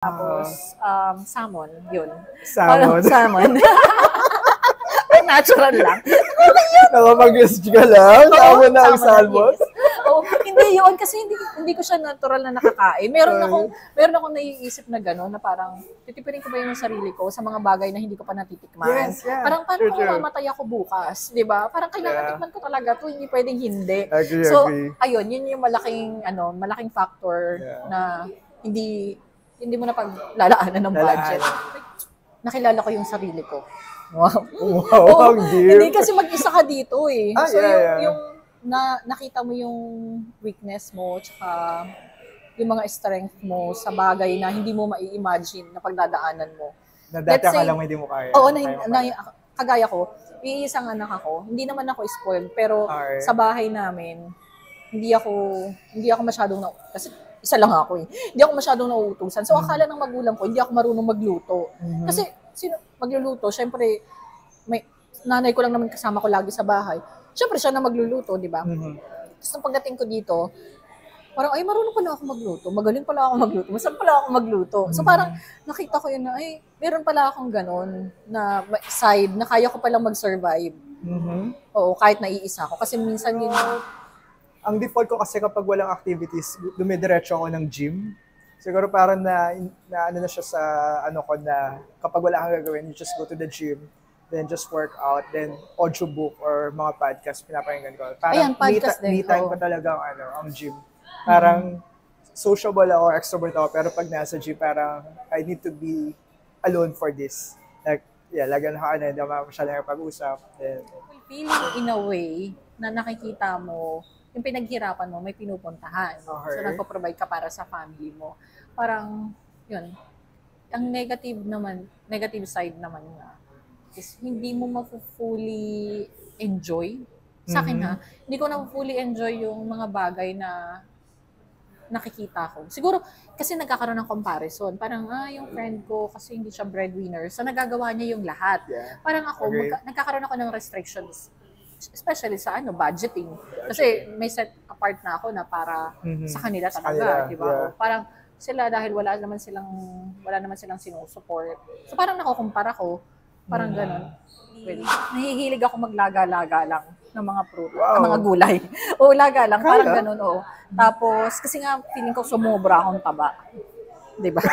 Tapos, salmon, yun. Salmon. Salmon. Natural lang. Nakapag-guess ka lang? Salmon na ang salmon? Yes. Oh, hindi yun kasi hindi ko siya natural na nakakain. Meron akong naiisip na gano'n na parang titipirin ko ba yung sarili ko sa mga bagay na hindi ko pa natitikman. Yes, yeah. Parang paano kung True. mamatay ako bukas, 'di ba? Parang kailangan tikman ko talaga 'to, hindi pwedeng hindi. Agree. Ayun, yun yung malaking factor na hindi mo na paglalaanan ng budget. Nakilala ko yung sarili ko. Wow. Wow, ang deep. Hindi kasi mag-isa ka dito eh. So yung nakita mo yung weakness mo tsaka yung mga strength mo sa bagay na hindi mo mai-imagine na pagdadaanan mo. Na dati akala mo hindi mo kaya. Oo, kagaya ko, iisang anak ako. Hindi naman ako spoiled, pero sa bahay namin, hindi ako masyadong kasi isa lang ako eh. Hindi ako masyadong nauutusan. So akala ng magulang ko, hindi ako marunong magluto. Kasi sino magluluto, syempre may nanay ko lang naman kasama ko lagi sa bahay. Syempre siya na magluluto, di ba? Tapos nung pagdating ko dito, parang ay marunong pala ako magluto. Magaling pala ako magluto. Masarap pala ako magluto. So parang nakita ko yun na ay meron pala akong ganon na side na kaya ko palang mag-survive. Oo, kahit naiisa ako. Kasi minsan yun ang default ko kasi kapag walang activities, dumidiretso ako ng gym. Siguro parang na ano na siya sa ano ko na kapag wala kang gagawin, you just go to the gym, then just work out, then audiobook or mga podcast pinapakinggan ko. Parang me time ko talaga ang gym. Parang sociable ako, extrovert ako, pero pag nasa gym, parang I need to be alone for this. Like, lagi na hindi ako masyadong pag-usap. Feeling in a way na nakikita mo yung pinaghirapan mo, may pinupuntahan. So, nagpo-provide ka para sa family mo. Parang, yun. Ang negative side naman nga, is hindi mo ma-fully enjoy. Sa akin hindi ko na fully enjoy yung mga bagay na nakikita ko. Siguro, kasi nagkakaroon ng comparison. Parang, yung friend ko, kasi hindi siya breadwinner, so nagagawa niya yung lahat. Parang ako, nagkakaroon ako ng restrictions. Especially sa budgeting. Kasi may set apart na ako na para sa kanila talaga, di ba? Parang sila dahil wala naman silang sinusupport. So parang nakukumpara ko, parang gano'n. Well, nahihilig ako maglaga-laga lang ng mga prutas, mga gulay. O laga lang, parang gano'n, oo. Tapos, kasi nga feeling ko sumobra akong taba. Diba?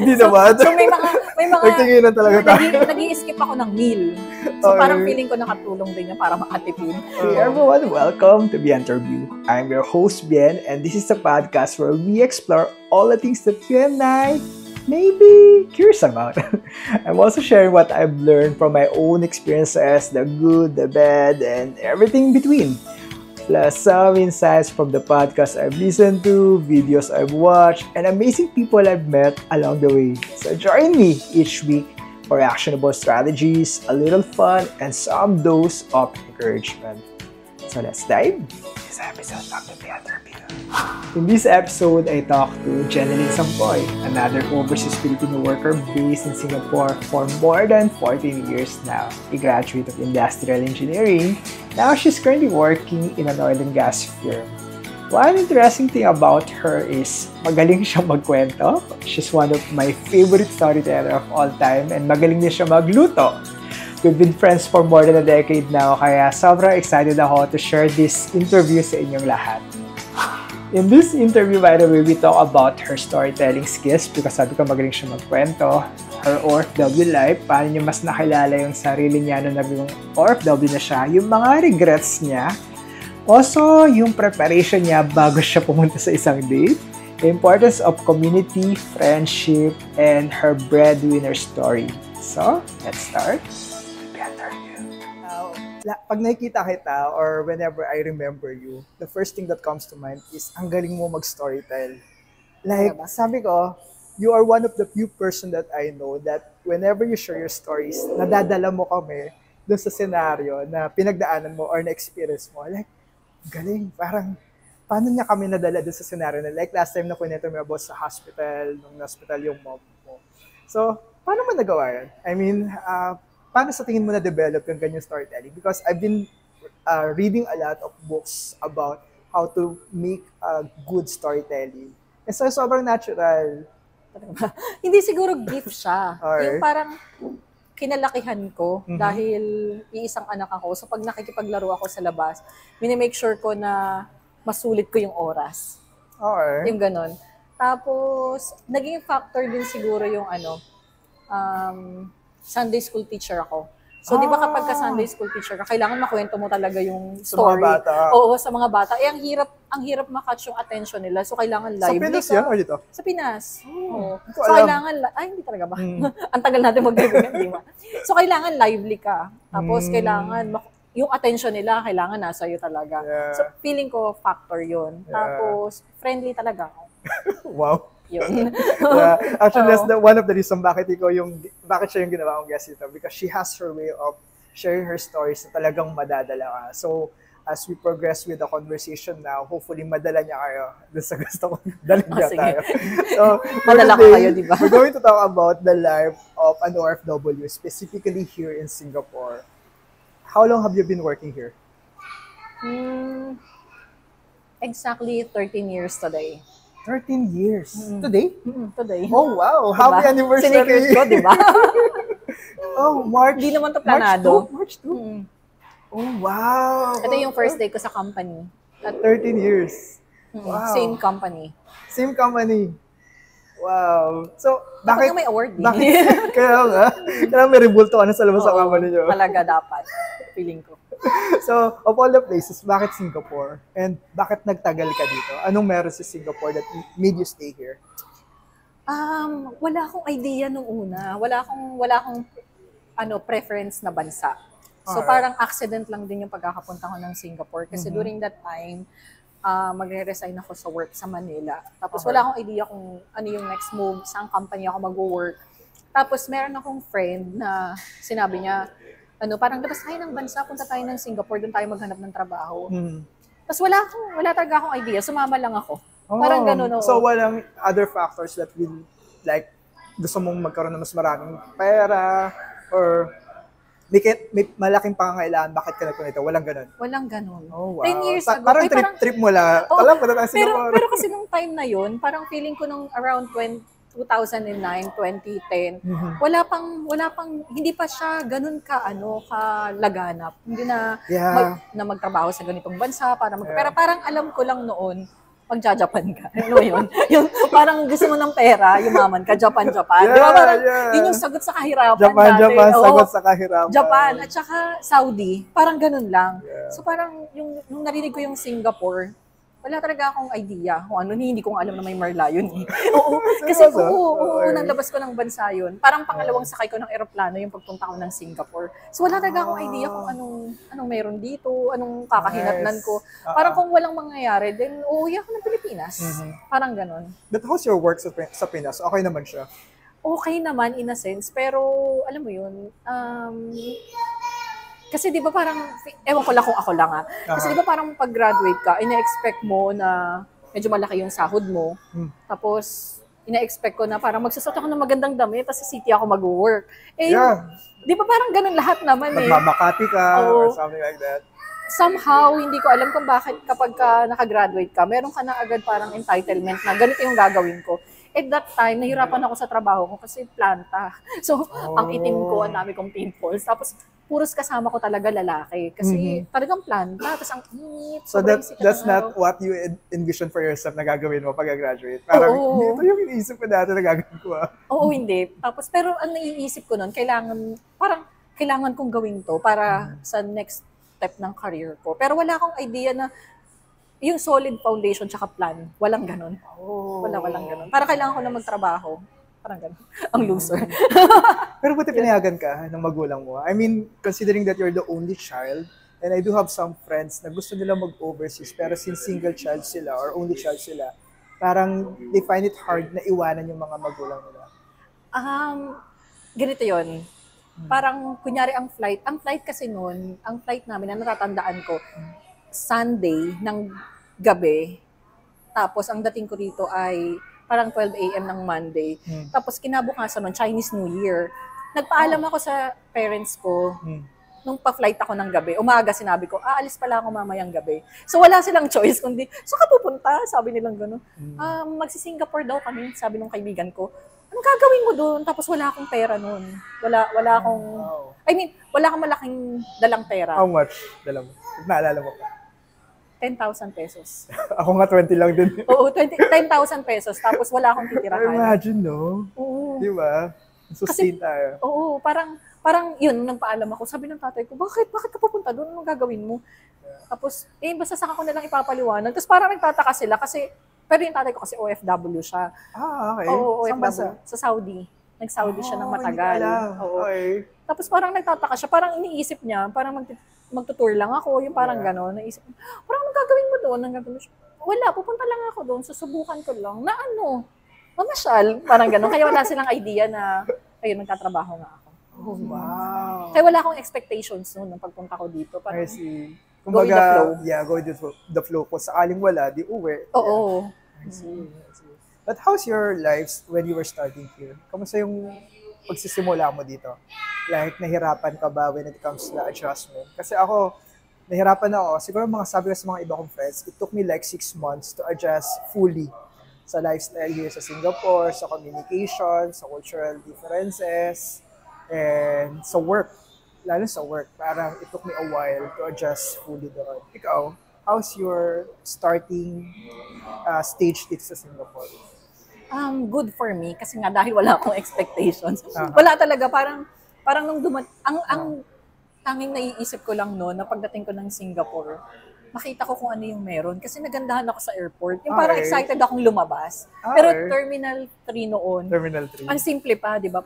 Hindi naman. So may mga nagtinginan talaga tayo. Nag-i-skip ako ng meal. So parang feeling ko nakatulong din niya para makatipid. Hey everyone, welcome to Bien Interview. I'm your host Bien, and this is a podcast where we explore all the things that you and I may be curious about. I'm also sharing what I've learned from my own experiences, the good, the bad, and everything in between. Plus some insights from the podcasts I've listened to, videos I've watched, and amazing people I've met along the way. So join me each week for actionable strategies, a little fun, and some dose of encouragement. So let's dive into this episode of the Bien Interview. In this episode, I talked to Jeneline Sampoy, another overseas Filipino worker based in Singapore for more than 14 years now. A graduate of industrial engineering, now she's currently working in an oil and gas firm. One interesting thing about her is magaling siya magkwento. She's one of my favorite storyteller of all time and magaling din siya magluto. We've been friends for more than a decade now, kaya sobrang excited ako to share this interview sa inyong lahat. In this interview, by the way, we talk about her storytelling skills because sabi ko magaling siya magkwento, her OFW life, paano niya mas nakilala yung sarili niya nung naging OFW na siya, yung mga regrets niya, also yung preparation niya bago siya pumunta sa isang date, the importance of community, friendship, and her breadwinner story. So, let's start. Pag nakikita kita or whenever I remember you, the first thing that comes to mind is ang galing mo mag-storytell. Like, sabi ko, you are one of the few person that I know that whenever you share your stories, nadadala mo kami doon sa scenario na pinagdaanan mo or na-experience mo. Like, galing. Parang, paano niya kami nadala doon sa scenario na like last time na kwento mo about sa hospital, nung hospital yung mom mo. So, paano mo nagawa yan? I mean, paano sa tingin mo na-develop yung ganyang storytelling? Because I've been reading a lot of books about how to make good storytelling. And so, sobrang natural Talaga ba? Hindi siguro gift siya. Okay. Yung parang kinalakihan ko dahil iisang anak ako. So pag nakikipaglaro ako sa labas, minimake sure ko na masulit ko yung oras. Okay. Yung ganon. Tapos, naging factor din siguro yung Sunday school teacher ako. So, di ba kapag ka Sunday school teacher ka, kailangan makwento mo talaga yung story. Sa mga bata. Oo, sa mga bata. Ang hirap makatch yung attention nila. So, kailangan live. Sa Pinas yan o dito? Sa Pinas. Oo. Hindi ko So, alam. kailangan, hindi talaga ba? Ang tagal natin magkaibigan, di ba? So, kailangan lively ka. Tapos, kailangan, yung attention nila, kailangan nasa iyo talaga. Yeah. So, feeling ko, factor yun. Yeah. Tapos, friendly talaga ako. Wow. Yun. Yeah. Actually, that's Oo. one of the reasons bakit siya yung ginawa kong guest dito. Because she has her way of sharing her stories na talagang madadala ka. So, as we progress with the conversation now, hopefully madala niya kayo dun sa gusto ko. Dalhin niya sige. tayo. So, for Madala ko today, kayo, di ba? we're going to talk about the life of an OFW, specifically here in Singapore. How long have you been working here? Exactly 13 years today. 13 years. Today? Today. Oh, wow. Happy anniversary. Sinikers ko, di ba? Oh, March. Hindi naman to planado. March 2. Oh, wow. Ito yung first day ko sa company. At 13 years. Wow. Same company. Same company. Wow. So, bakit? Bakit may award din? Bakit? Kaya may rebulto ka na sa labas sa company nyo. Talaga dapat. Feeling ko. So, of all the places, bakit Singapore? And bakit nagtagal ka dito? Anong meron sa Singapore that made you stay here? Wala akong idea nung una. Wala akong preference na bansa. So Alright. parang accident lang din yung pagkakapunta ko ng Singapore. Kasi during that time, magre-resign ako sa work sa Manila. Tapos wala akong idea kung ano yung next move, saan company ako mag-work. Tapos meron akong friend na sinabi niya, parang labas tayo ng bansa, punta tayo ng Singapore, doon tayo maghanap ng trabaho. Tapos wala talaga akong idea, sumama lang ako. Parang ganun. Oo. So, walang other factors that will, like, gusto mong magkaroon ng mas maraming pera, or may malaking pangangailangan, bakit ka nagpunta? Walang ganun. Walang ganun. Oh, wow. 10 years ago. Parang trip mo lang. Oo, Alam, punta tayo sa Singapore. pero kasi nung time na yun, parang feeling ko nung around 2009, 2010, wala pang hindi pa siya ganun kalaganap. Hindi na na magtrabaho sa ganitong bansa pero parang alam ko lang noon magja-Japan ka. Ano yun? Yung parang gusto mo ng pera, yumaman ka, Japan. Di ba parang yun yung sagot sa kahirapan Japan, sagot sa kahirapan. Japan at saka Saudi, parang ganun lang. So parang nung narinig ko yung Singapore, wala talaga akong idea kung ano, hindi ko alam na may Marla yun eh. Oo, kasi unang labas ko ng bansa yun. Parang pangalawang sakay ko ng eroplano yung pagpunta ko ng Singapore. So wala talaga akong idea kung anong meron dito, anong kakahinatnan ko. Parang kung walang mangyayari, then uuwi ako ng Pilipinas. Parang ganun. But how's your work sa Pinas? Okay naman siya? Okay naman in a sense, pero alam mo yun, kasi di ba parang, ewan ko lang kung ako lang kasi di ba parang pag-graduate ka, ina-expect mo na medyo malaki yung sahod mo. Tapos, ina-expect ko na parang magsusot ako ng magandang damit, tapos sa city ako mag-work. Di ba parang ganun lahat naman Magmamakati ka or something like that. Somehow, hindi ko alam kung bakit kapag ka nakagraduate ka, meron ka na agad parang entitlement na ganito yung gagawin ko. At that time, nahirapan ako sa trabaho ko kasi planta. So, ang itim ko, ang dami kong pimples. Tapos, puros kasama ko talaga lalaki. Kasi talagang planta. Tapos ang init. So, that's not what you envision for yourself na gagawin mo pag-graduate? Parang, ito yung iniisip ko dati na gagawin ko. Oo, hindi. Tapos, pero ang naiisip ko nun, kailangan kong gawin to para sa next step ng career ko. Pero wala akong idea na yung solid foundation tsaka plan, walang ganun. Walang ganun. Para kailangan ko na magtrabaho. Parang ganun. Ang loser. Pero buti pinayagan ka ng magulang mo. I mean, considering that you're the only child, and I do have some friends na gusto nila mag-overseas, pero since single child sila or only child sila, parang they find it hard na iwanan yung mga magulang nila. Ganito yon. Parang, kunyari ang flight kasi noon, ang flight namin, na natatandaan ko, Sunday ng gabi. Tapos ang dating ko dito ay parang 12 a.m. ng Monday. Tapos kinabukasan nun, Chinese New Year. Nagpaalam ako sa parents ko nung pa-flight ako ng gabi, umaga sinabi ko, aalis pala ako mamayang gabi. So wala silang choice kundi, so ka pupunta? Sabi nilang gano'n. Magsi-Singapore daw kami, sabi nung kaibigan ko. Anong gagawin mo doon? Tapos wala akong pera noon. Wala akong, wala akong malaking dalang pera. How much? Dala mo? Naalala mo pa? 10,000 pesos. Ako nga 20 lang din. Oo, 10,000 pesos. Tapos wala akong titirahan. Imagine, no? Oo. Di ba? Sustain tayo. Oo, parang yun, nang paalam ako, sabi ng tatay ko, bakit ka pupunta doon? Anong gagawin mo? Tapos, basta saka ko nalang ipapaliwanag. Tapos parang nagtataka sila kasi, pero yung tatay ko kasi OFW siya. Okay. Oo, Saan OFW. Sa Saudi. Nag-Saudi siya ng matagal. Oo. Okay. Tapos parang nagtataka siya, parang iniisip niya, parang magtutour lang ako, yung parang gano'n. Naisip niya, parang anong gagawin mo doon? Wala, pupunta lang ako doon, susubukan ko lang. Na ano? Mamasyal. Parang gano'n. Kaya wala silang idea na, ayun, magtatrabaho nga ako. Oh, wow. Kaya wala akong expectations noon nung pagpunta ko dito. Parang, I see. Go with the flow. Yeah, go with the flow. Kung sakaling wala, di uwi. Oo. I see. But how's your life when you were starting here? Kamusta yung pagsisimula mo dito? Like, nahirapan ka ba when it comes to the adjustment? Kasi ako, nahirapan ako. Siguro mga sabi ko sa mga iba kong friends, it took me like 6 months to adjust fully sa lifestyle here sa Singapore, sa communication, sa cultural differences, and sa work. Lalo sa work, parang it took me a while to adjust fully doon. Ikaw, how's your starting stage dito sa Singapore? Good for me kasi nga dahil wala akong expectations. Wala talaga, parang nung ang tanging naiisip ko lang noon na pagdating ko ng Singapore, makita ko kung ano yung meron. Kasi nagandahan ako sa airport. Yung parang excited akong lumabas. Pero Terminal 3 noon. Terminal 3. Ang simple pa, di ba?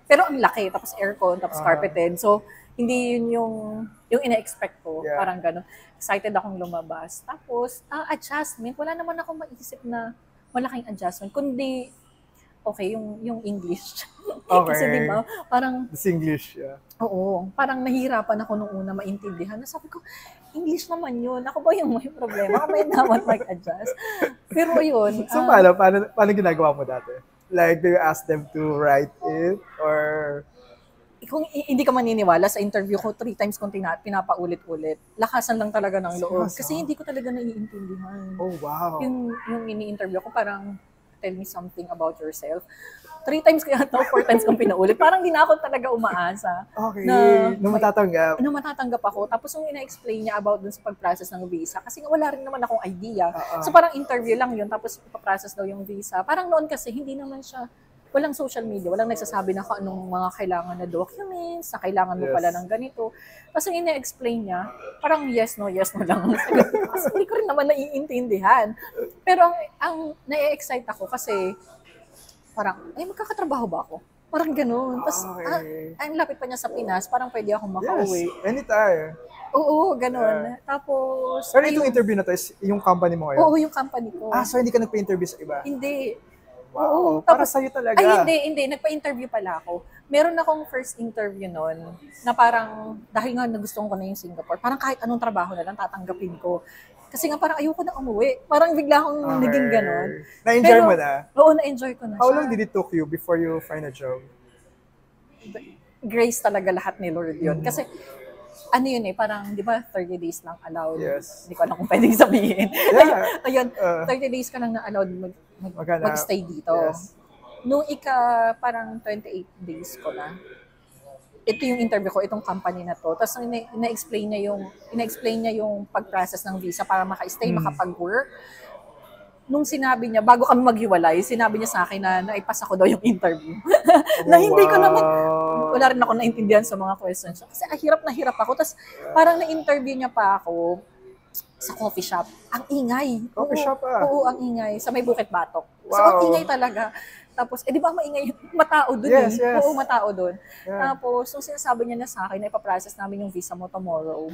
Pero ang laki. Tapos aircon, tapos carpeted. So, hindi yun yung ina-expect ko. Yeah. Parang gano'n. Excited akong lumabas. Tapos, adjustment. Wala naman akong maisip na malaking adjustment. Kundi, okay, yung English. Okay. Kasi di ba, parang, This English, yeah. oo, parang nahihirapan ako nung una maintindihan. Sabi ko, English naman yun. Ako ba yung may problema? Ako ba yung dapat mag-adjust? Pero yun. So, paano ginagawa mo dati? Like, do you ask them to write it? Or... Kung hindi ka maniniwala sa interview ko, 3 times kong pinapaulit-ulit. Lakasan lang talaga ng loob. Kasi hindi ko talaga naiintindihan. Oh, wow. Yung ini-interview ko, parang, tell me something about yourself. 3 times ko yata, 4 times kong pinaulit. Parang di na ako talaga umaasa. Okay. Na Nung matatanggap ako. Tapos yung ina-explain niya about dun sa pag-process ng visa. Kasi wala rin naman akong idea. So parang interview lang yun. Tapos ipaprocess daw yung visa. Parang noon kasi hindi naman siya, walang social media. Walang nagsasabi na kung anong mga kailangan na documents, na kailangan mo pala ng ganito. Tapos yung ina-explain niya, parang yes, no lang. Kasi hindi ko rin naman naiintindihan. Pero ang na-excite ako kasi parang, magkakatrabaho ba ako? Parang gano'n. Tapos, ang lapit pa niya sa Pinas, parang pwede akong makauwi. Yes, anytime. Oo, gano'n. Tapos, Pero itong interview na to is yung company mo ngayon? Oo, yung company ko. So hindi ka nagpa-interview sa iba? Hindi. Wow, Oo, para tapos, sa'yo talaga. Hindi. Nagpa-interview pala ako. Meron akong first interview noon na parang, dahil nga nagustuhan ko na yung Singapore, parang kahit anong trabaho na lang tatanggapin ko. Kasi nga parang ayoko na umuwi. Parang bigla akong naging ganon. Na-enjoy mo na? Oo, na-enjoy ko na siya. How long did it took you before you find a job? Grace talaga lahat ni Lord yun. Kasi, ano yun parang, di ba, 30 days lang allowed. Yes. Hindi ko alam kung pwedeng sabihin. Yeah. Ayun, 30 days ka lang na allowed mag-stay dito. Yes. Nung parang 28 days ko na, ito yung interview ko, itong company na to. Tapos ina-explain niya yung pag-process ng visa para maka-stay, makapag-work. Nung sinabi niya, bago kami maghiwalay, sinabi niya sa akin na naipasa ko daw yung interview. Na hindi ko naman, wala rin ako naintindihan sa mga questions. Kasi hirap na hirap ako. Tapos parang na-interview niya pa ako sa coffee shop. Ang ingay. Coffee shop Oo, ang ingay. Sa may Bukit Batok. Wow. So, ang ingay talaga. Tapos, di ba maingay? Matao dun Yes. Oo, matao dun. Yeah. Tapos, nung sinasabi niya na sa akin na ipaprocess namin yung visa mo tomorrow.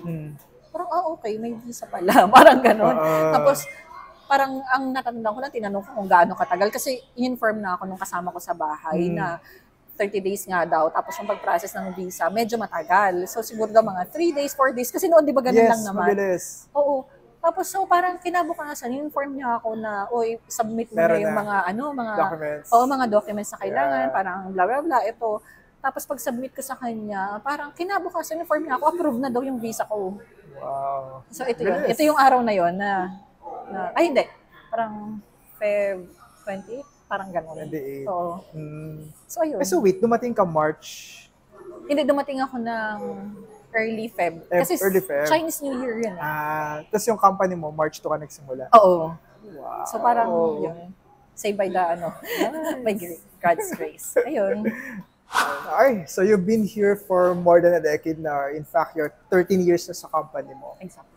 Parang, okay, may visa pala. Parang ganon. Tapos, parang ang natandaan ko lang, tinanong ko kung gaano katagal. Kasi, in-inform na ako nung kasama ko sa bahay na 30 days nga daw. Tapos, yung pag-process ng visa, medyo matagal. So, siguro daw mga 3 days, 4 days. Kasi noon, di ba ganun lang naman? Mabilis. Oo. Tapos, so parang kinabukasan, inform niya ako na, submit mo na yung mga documents. Oo, mga documents na kailangan, parang blah, blah, blah, ito. Tapos pag-submit ko sa kanya, parang kinabukasan inform niya ako, approve na daw yung visa ko. Wow. So ito yun. Ito yung araw na yun ay hindi. Parang Feb 20, parang gano'n. 28. Oo. So ayun. So wait, dumating ka March? Hindi, dumating ako ng early Feb. Kasi early Feb. Chinese New Year yun. Tapos yung company mo, March 2 ka nagsimula? Oo. Wow. So parang yun. Say by the by God's grace. Ayun. Okay, so you've been here for more than a decade now. In fact, you're 13 years na sa company mo. Exactly.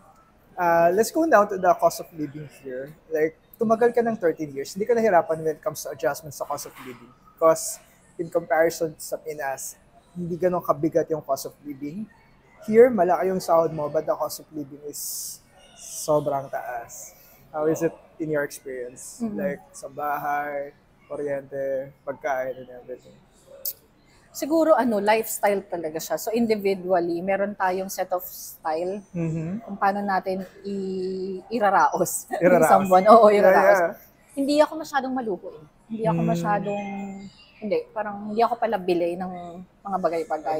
Let's go now to the cost of living here. Like, tumagal ka ng 13 years, hindi ka nahirapan when it comes to adjustments sa cost of living. Because in comparison sa Pinas, hindi ganun kabigat yung cost of living. Here, malaki yung sahod mo, but the cost of living is sobrang taas. How is it in your experience? Like, sa bahay, kuryente, pagkain, and everything. Siguro lifestyle talaga siya. So individually, meron tayong set of style kung paano natin iraraos. Someone. Oo, iraraos. Yeah. Hindi ako masyadong maluho. Hindi ako masyadong parang hindi ako pala bilay ng mga bagay-bagay.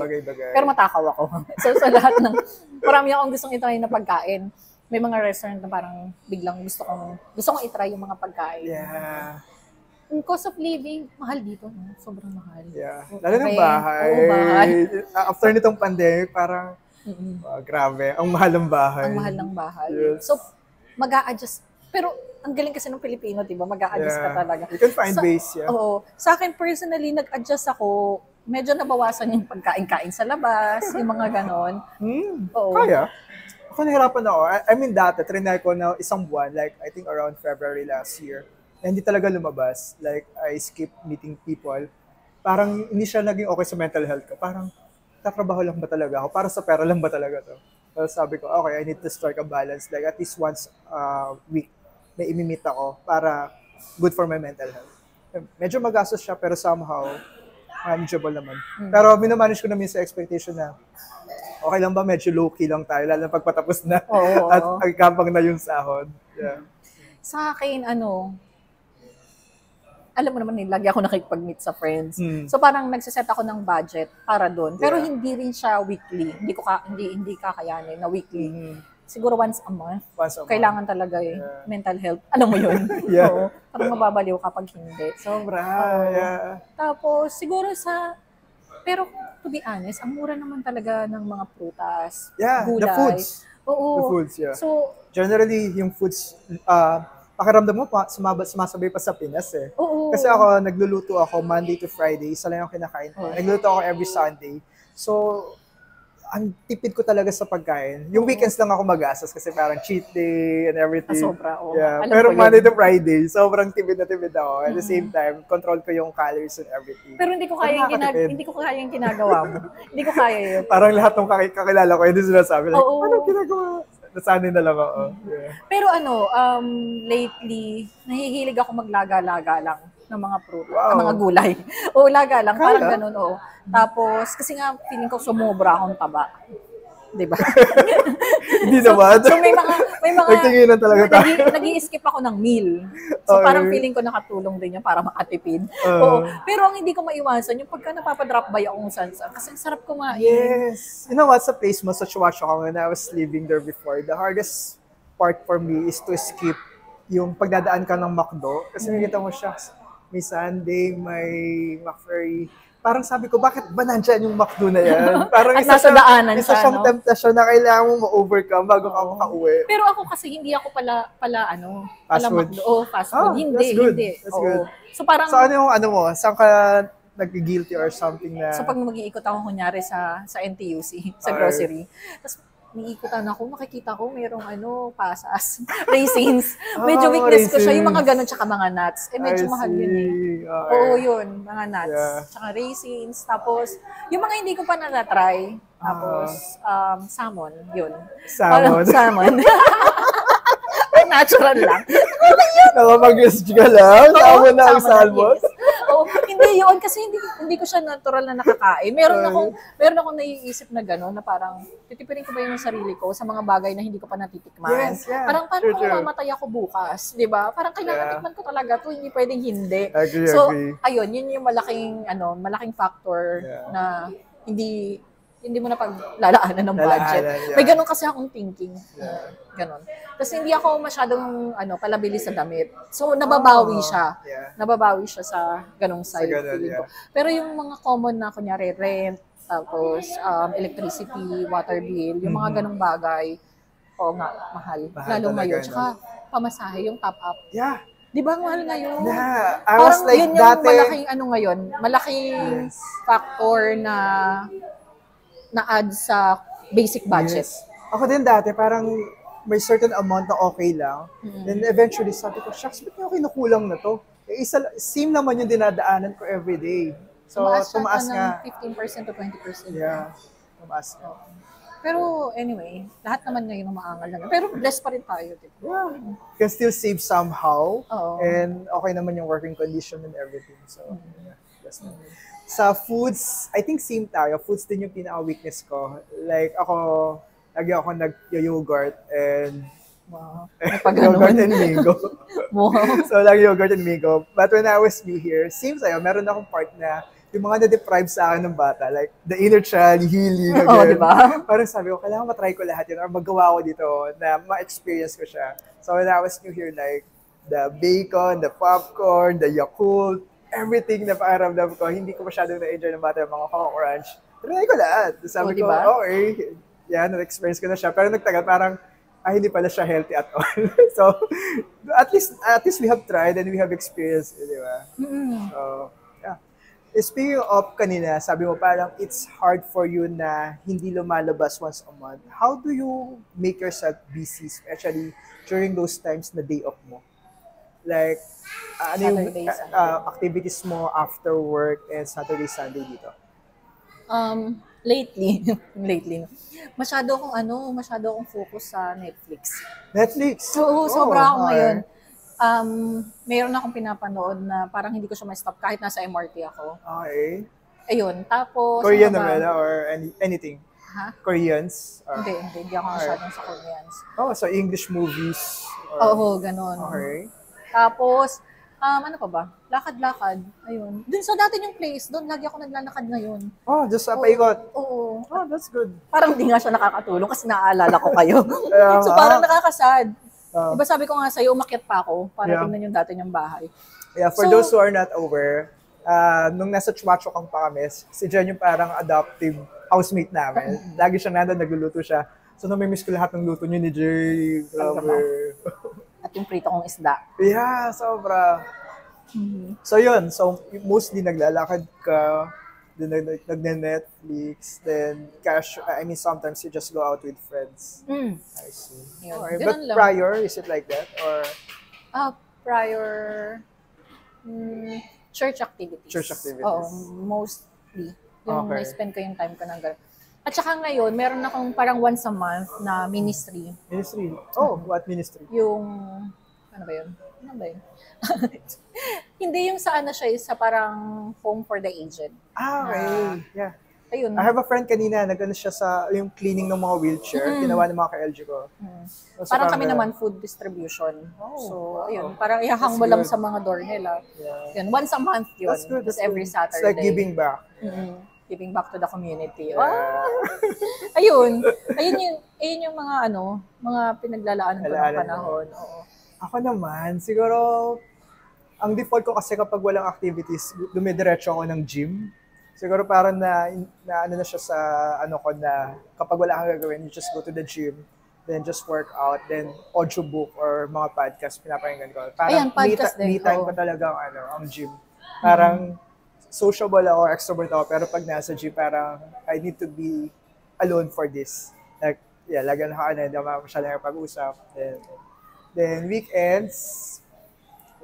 Pero matakaw ako. So sa lahat ng marami akong gustong i-try na pagkain. May mga restaurant na parang biglang gusto kong i-try yung mga pagkain. Yeah. Yung cost of living, mahal dito. No? Sobrang mahal. Yeah. Lalo ng bahay. Oo, bahay. After nitong pandemic, parang grabe. Ang mahal ng bahay. Ang mahal ng bahay. Yes. So, mag-a-adjust. Pero, ang galing kasi ng Pilipino, diba? Mag-a-adjust ka talaga. You can find ways, yeah. Oo. Sa akin, personally, nag-adjust ako. Medyo nabawasan yung pagkain-kain sa labas, yung mga ganon. Oo. Kaya? Ako nahirapan ako. I mean, dati, trinay ko na isang buwan, like, I think around February last year. Hindi talaga lumabas. Like, I skip meeting people. Parang hindi siya naging okay sa mental health ko. Parang, tatrabaho lang ba talaga ako? Para sa pera lang ba talaga to? So, sabi ko, okay, I need to strike a balance. Like, at least once a week, may imi-meet ako para good for my mental health. Medyo magastos siya, pero somehow, manageable naman. Pero minamanage ko namin sa expectation na, okay lang ba? Medyo low-key lang tayo, lalo na pagpatapos na. At agkampang na yung sahod. Yeah. Sa akin, alam mo naman, lagi ako nakikipag-meet sa friends. So parang nagsiset ako ng budget para doon. Pero hindi rin siya weekly. Hindi kakayanin na weekly. Siguro once a month. Kailangan talaga mental health. Alam mo yun? Yeah. Oo. Parang mababaliw kapag hindi. Sobra. Yeah. Tapos siguro pero to be honest, ang mura naman talaga ng mga prutas, gulay. The foods. Oo. The foods, yeah. So, generally, yung foods, pakiramdam mo pa, sumasabay pa sa Pinas eh. Oo. Kasi ako, nagluluto ako Monday to Friday, isa lang yung kinakain ko. Nagluluto ako every Sunday. So, ang tipid ko talaga sa pagkain. Yung weekends lang ako mag-asas kasi parang cheat day and everything. Sobra, oo. Yeah. Alam Pero ko yun. Monday to Friday, sobrang tipid na tipid ako. At the same time, control ko yung calories and everything. Pero hindi ko kaya yung ginagawa mo. Hindi ko kaya yun. Parang lahat ng kakilala ko, hindi sinasabi. Like, Oo. ano ginagawa? Nasanay na lang ako. Yeah. Pero lately, nahihilig ako maglaga-laga lang ng mga prutas, mga gulay. O laga lang, parang ganun, oo. Tapos, kasi nga, feeling ko sumobra akong taba. Diba? Hindi naman. So may mga nagtinginan talaga tayo. Nag-i-skip ako ng meal. So parang feeling ko nakatulong din yun para makatipid. Oo. Pero ang hindi ko maiwasan, yung pagka napapadrop by akong sansa, kasi ang sarap kumain. Yes. You know what, sa place mo, sa Chuachuca, when I was living there before, the hardest part for me is to skip yung pagdadaan ka ng McDo. Kasi nakita mo siya, may Sunday, may McFlurry. Parang sabi ko, bakit ba nandyan yung McDo na yan? Parang at nasa daanan isa siyang temptasyon na kailangan mo ma-overcome bago ka makauwi. Pero ako kasi hindi ako pala fast food. McDo. Fast food. Hindi. That's good. So parang... So ano mo? Saan ka nag-guilty or something na... So pag mag-iikot ako kunyari sa NTUC, sa grocery, tapos niikutan ako, makikita ko mayroong pasas, raisins. Medyo weakness ko siya, yung mga ganun, tsaka mga nuts. Medyo mahal yun eh. Okay. Oo, yun, mga nuts. Tsaka raisins. Tapos, yung mga hindi ko pa na-try, tapos, salmon, yun. Salmon. Natural lang. Nakapag-guess ka lang? Salmon na ang salmon? Oo, hindi yun kasi hindi ko siya natural na nakakain. Meron akong naiisip na gano'n na parang titipirin ko ba yung sarili ko sa mga bagay na hindi ko pa natitikman. Yes, yeah. Parang paano kung True. mamatay ako bukas, 'di ba? Parang kailangan tikman ko talaga 'to, hindi pwedeng hindi. Agree, So, agree. ayun, yun yung malaking factor na hindi mo na paglalaanan ng budget. Yeah. May ganun kasi akong thinking. Ganun. Kasi hindi ako masyadong palabili sa damit. So, nababawi siya. Yeah. Nababawi siya sa ganung side. ganun, feeling ko. yeah. Pero yung mga common na, kunyari, rent, tapos electricity, water bill, yung mga ganung bagay, nga, mahal. Mahal Lalo talaga, ngayon. no? Tsaka, pamasahe, yung top up. Yeah. Di ba mahal ngayon? Yeah. I was Parang like yun yung dati. malaking factor na add sa basic budget. Yes. Ako din dati, parang may certain amount na okay lang. Then eventually, sabi ko, shucks, ba't yung kinukulang na to? Same naman yung dinadaanan ko everyday. So, tumaas nga. Ng 15% to 20%. Yeah. Tumaas nga. Pero anyway, lahat naman ngayon umaangal na. Pero blessed pa rin tayo. Diba? Yeah. Can still save somehow. Oo. And okay naman yung working condition and everything. So, yeah. That's nice. Sa foods, I think same tayo. Foods din yung pinaka-weakness ko. Like ako, lagi ako nag-yogurt and Wow. yogurt and mango. Wow. So, lagi yogurt and mango. But when I was new here, same sa'yo, meron akong part na yung mga na-deprive sa akin ng bata, like the inner child, healing, Oo, di ba? Parang sabi ko, kailangan matry ko lahat yun or magawa ko dito na ma-experience ko siya. So, when I was new here, like the bacon, the popcorn, the Yakult, everything na pakiramdam ko, hindi ko masyadong na-enjoy ng bata, yung mga Coco Crunch. Try ko lahat. Sabi ko, diba? okay, yan, na-experience ko na siya. Pero nagtagal, parang, hindi pala siya healthy at all. So, at least we have tried and we have experienced it, di ba? So, yeah. Speaking of kanina, sabi mo parang it's hard for you na hindi lumalabas once a month. How do you make yourself busy, especially during those times na day off mo? Like, ano yung Saturday, Sunday. activities mo after work and Saturday, Sunday dito? Lately, masyado akong focus sa Netflix. Netflix? So, sobra ako okay. ngayon. Mayroon akong pinapanood na parang hindi ko siya ma-stop kahit nasa MRT ako. Okay. Ayun, tapos... Korean ano ba? novela or anything? Ha? Koreans? Or... Hindi ako masyadong sa Koreans. Oh, so English movies? Oo, ganun. Okay. Tapos, ano pa ba? Lakad-lakad. Ayun. Dun sa dati yung place, doon lagi ako naglalakad ngayon. Oh, just sa paikot. Oo. Oh, that's good. Parang di nga siya nakakatulong kasi naaalala ko kayo. So parang nakakasad. Diba sabi ko nga sa'yo, umakyat pa ako para tingnan yung dati niyang bahay. Yeah, for those who are not aware, nung nasa Chumachucang pa kami, si Jen yung parang adoptive housemate namin. Lagi siya nandun, nagluluto siya. So namimiss ko lahat ng luto niyo ni Jay. Grabe. At yung prito kong isda. Yeah, sobra. So yun, so mostly naglalakad ka, then nagne-Netflix, then sometimes you just go out with friends. I see. Yun. Okay. Ganun But lang. prior, is it like that? Or Prior church activities. Church activities. Oo, mostly. Yung Okay. na-spend ko yung time ko ng gano'n. At saka ngayon, meron akong parang once a month na ministry. ministry? Oh, what ministry? Yung, ano ba yun? Hindi yung sa ano siya, sa parang home for the aged. Okay. Yeah. Ayun. I have a friend kanina, nag-ano siya sa yung cleaning ng mga wheelchair, ginawa ng mga ka-LG ko. So, Parang kami naman food distribution. So, ayun, parang ihahang mo lang sa mga door nila. Yeah. Yun, once a month yun. That's good. Just every Saturday. It's like giving back. Giving back to the community. Yeah. Ayun yung mga mga pinaglalaanan ko ng Alaanan panahon. Oo. Ako naman, siguro, ang default ko kasi kapag walang activities, dumidiretso ako ng gym. Siguro parang na ano na siya sa ano ko na kapag wala kang gagawin, you just go to the gym, then just work out, then audiobook or mga podcast pinapakinggan ko. Parang Ayan, podcast din. me time ko talaga ang gym. Parang sociable ako, extrovert ako, pero pag nasa gym, parang I need to be alone for this. Like, yeah, lagi na ako, hindi ako masyadong pag-usap. Then weekends,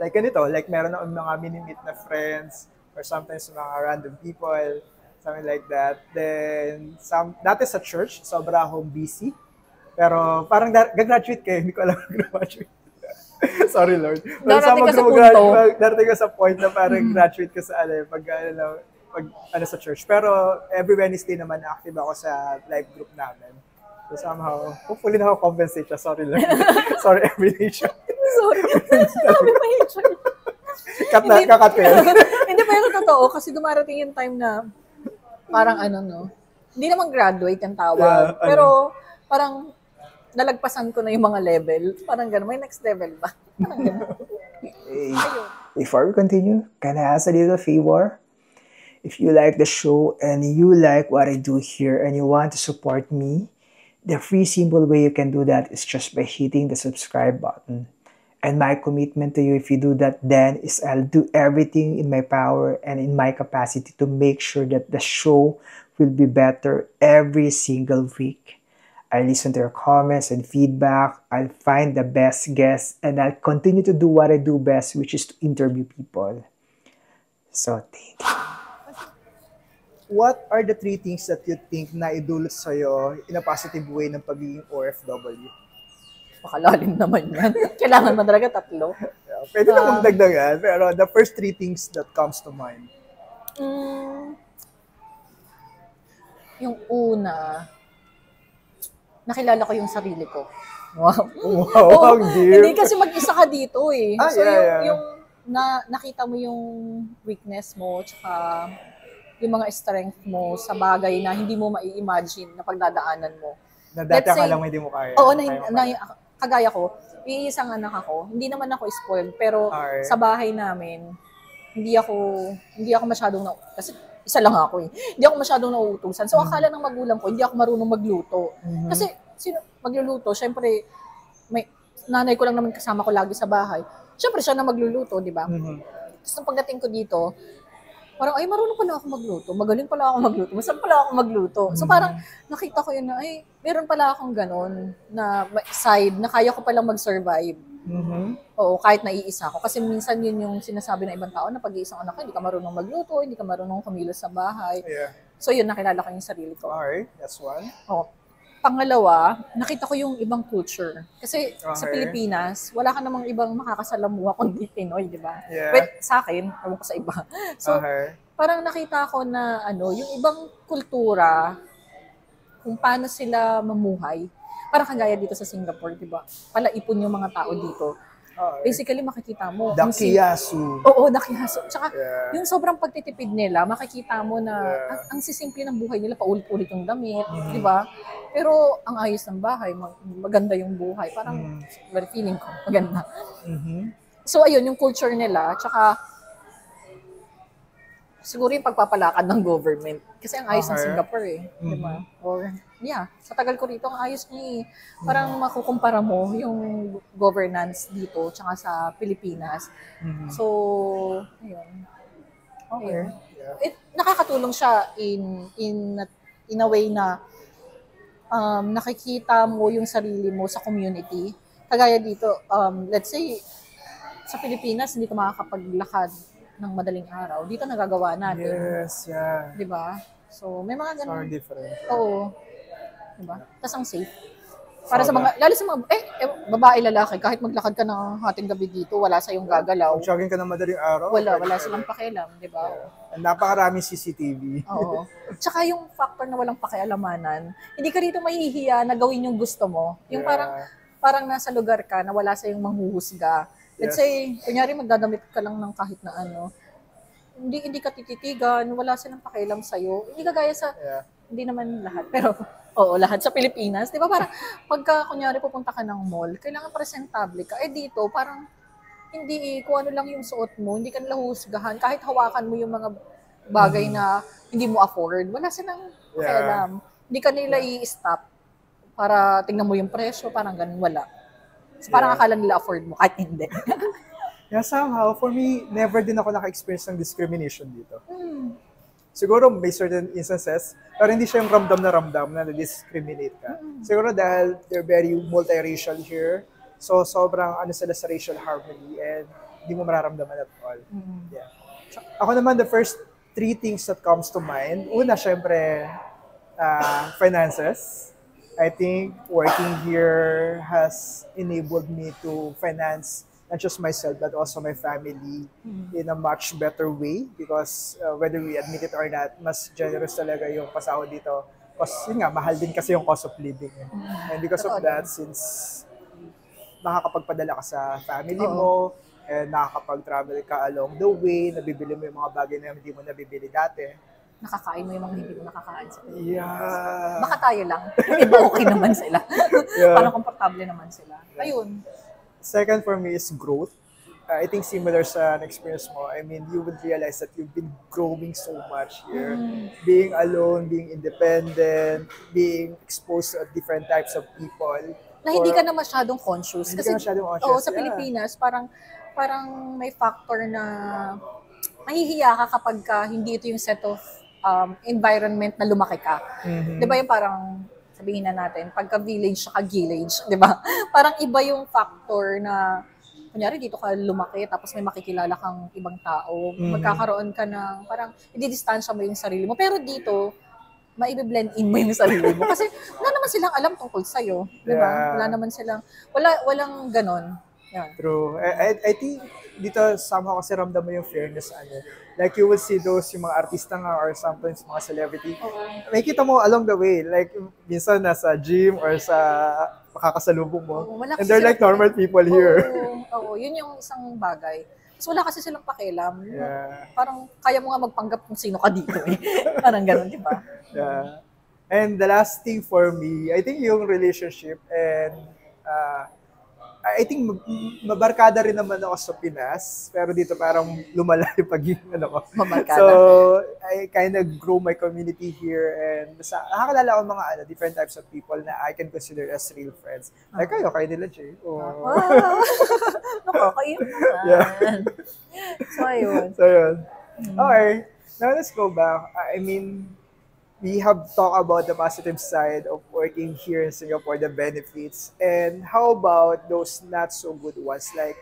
like ganito, like meron akong mga mini-meet na friends, or sometimes mga random people, something like that. Then, dati sa church, sobra akong busy. Pero parang gagraduate kayo, hindi ko alam kung graduate. Sorry, Lord. Darating ka sa punto. Darating ka sa point na parang graduate ka sa pag sa church. Pero every Wednesday naman active ako sa live group namin. So somehow, hopefully nakakompensate siya. Sorry, Lord. Sorry, everyday siya. Sorry. Sabi pa yung church. Kakat ko yan. Hindi pa yung totoo kasi dumarating yung time na parang hindi naman graduate yung tawag. Pero parang nalagpasan ko na yung mga level. Parang gano'n. May next level ba? Parang gano'n. Hey, before we continue, can I ask a little favor? If you like the show and you like what I do here and you want to support me, the free simple way you can do that is just by hitting the subscribe button. And my commitment to you, if you do that, then is I'll do everything in my power and in my capacity to make sure that the show will be better every single week. I listen to your comments and feedback. I'll find the best guests and I'll continue to do what I do best, which is to interview people. So, thank you. What are the 3 things that you think na idulot sa'yo in a positive way ng pagiging OFW? Makalalim naman yan. Kailangan man talaga 3. Pwede na magdagdagan, pero the first 3 things that comes to mind. Yung una, nakilala ko yung sarili ko. Wow. Wow, ang deep. Hindi kasi mag-isa ka dito eh. So yung nakita mo yung weakness mo, tsaka yung mga strength mo sa bagay na hindi mo mai-imagine na pagdadaanan mo. Na dati akala mo hindi mo kaya. Oo, kagaya ko, iisang anak ako, hindi naman ako spoiled, pero sa bahay namin, hindi ako masyadong kasi isa lang ako eh. Hindi ako masyadong nauutusan. So akala ng magulang ko, hindi ako marunong magluto. Kasi sino magluluto, syempre may nanay ko lang naman kasama ko lagi sa bahay. Syempre siya na magluluto, di ba? Tapos nung pagdating ko dito, parang, ay, marunong pala ako magluto. Magaling pala ako magluto. Masarap pala ako magluto. So, parang, nakita ko yun na, ay, meron pala akong ganon na side na kaya ko palang mag-survive. Oo, kahit naiisa ako. Kasi minsan yun yung sinasabi ng ibang tao na pag-iisang anak ka, hindi ka marunong magluto, hindi ka marunong kumilos sa bahay. Yeah. So, yun, nakilala ko yung sarili ko. Alright, that's one. Oo. Pangalawa, nakita ko yung ibang culture. Kasi sa Pilipinas, wala ka namang ibang makakasalamuha kundi Pinoy, di ba? Yeah. But sa akin, ewan ko sa iba. So, parang nakita ko na yung ibang kultura, kung paano sila mamuhay. Parang kagaya dito sa Singapore, di ba? Palaipon yung mga tao dito. Basically, makikita mo. Dakiyasu. Oo, dakiyasu. Tsaka, yung sobrang pagtitipid nila, makikita mo na ang sisimple ng buhay nila, paulit-ulit yung damit, di ba? Pero, ang ayos ng bahay, maganda yung buhay. Parang, very feeling ko, maganda. So, ayun, yung culture nila, tsaka, siguro yung pagpapalakad ng government. Kasi ang ayos ng Singapore eh. Di ba? Or, sa tagal ko rito, ang ayos niya eh. Parang makukumpara mo yung governance dito tsaka sa Pilipinas. So, ayun. Okay. Nakakatulong siya in a way na nakikita mo yung sarili mo sa community. Kagaya dito, let's say, sa Pilipinas, hindi ka makakapaglakad ng madaling araw. Dito nagagawa natin. Yes, yeah. Di ba? So, may mga ganun. So different. Oo. Di ba? Tapos ang safe. Para sa mga, lalo sa mga, babae, lalaki, kahit maglakad ka ng hating gabi dito, wala sa yung gagalaw. Kung jogging ka ng madaling araw. Wala silang pakialam, di ba? Napakaraming CCTV. Oo. Tsaka yung factor na walang pakialamanan, hindi ka dito mahihiya na gawin yung gusto mo. Yung parang nasa lugar ka na wala sa yung manghuhusga. Let's say, kunyari magdadamit ka lang ng kahit na hindi ka tititigan, wala silang pakialam sa'yo. Hindi kagaya sa, hindi naman lahat, pero lahat sa Pilipinas. Di ba parang, pagka kunyari pupunta ka ng mall, kailangan presentable ka. Dito, parang, hindi kung ano lang yung suot mo, hindi ka nila husgahan. Kahit hawakan mo yung mga bagay na hindi mo afford, wala silang pakialam. Hindi ka nila i-stop para tingnan mo yung presyo, parang ganun, wala. So, parang akala nila afford mo, kahit hindi. Somehow, for me, never din ako naka-experience ng discrimination dito. Siguro may certain instances, pero hindi siya yung ramdam na na-discriminate ka. Siguro dahil they're very multiracial here, so sobrang sila sa racial harmony and hindi mo mararamdaman at all. Yeah. Ako naman, the first 3 things that comes to mind, una, syempre, finances. I think working here has enabled me to finance not just myself, but also my family in a much better way because whether we admit it or not, mas generous talaga yung pasahod dito. Kasi yun nga, mahal din kasi yung cost of living. And because of that, since nakakapagpadala ka sa family mo, and nakakapag-travel ka along the way, nabibili mo yung mga bagay na hindi mo nabibili dati. Nakakain mo yung mga hindi mo nakakain sa Pilipinas. Yeah. Baka tayo lang. Yung iba okay naman sila. Parang komportable naman sila. Ayun. Second for me is growth. I think similar sa experience mo. I mean, you would realize that you've been growing so much here. Being alone, being independent, being exposed to different types of people. Na hindi ka na masyadong conscious. Hindi Kasi, ka masyadong conscious, sa Pilipinas, parang may factor na mahihiya ka kapag hindi ito yung set of environment na lumaki ka. Di ba yung parang, sabihin na natin, pagka village saka village, di ba? Parang iba yung factor na, kunyari dito ka lumaki, tapos may makikilala kang ibang tao, magkakaroon ka ng, parang, i-distansya mo yung sarili mo. Pero dito, maibe-blend in mo yung sarili mo. Kasi wala naman silang alam tungkol sa'yo. Di ba? Wala naman silang, walang ganon. Yan. True. I think dito somehow kasi ramdam mo yung fairness. Like you will see those yung mga artista nga or sometimes mga celebrity. Makikita mo along the way. Like minsan nasa gym or sa makakasalubong mo. And they're like normal people here. Oo, yun yung isang bagay. Mas wala kasi silang pakialam. Yeah. Parang kaya mo nga magpanggap kung sino ka dito eh. Parang ganun, di ba? Yeah. And the last thing for me, I think yung relationship and I think mabarkada rin naman ako sa Pinas, pero dito parang lumala yung pagiging ko. Mabarkada. So, I kind of grow my community here and nakakalala ko mga different types of people na I can consider as real friends. Like kayo nila, Jay. Wow! Nakakaiyak naman. Yeah. So, ayun. Okay, now let's go back. I mean, we have talked about the positive side of working here in Singapore, the benefits. And how about those not so good ones? Like,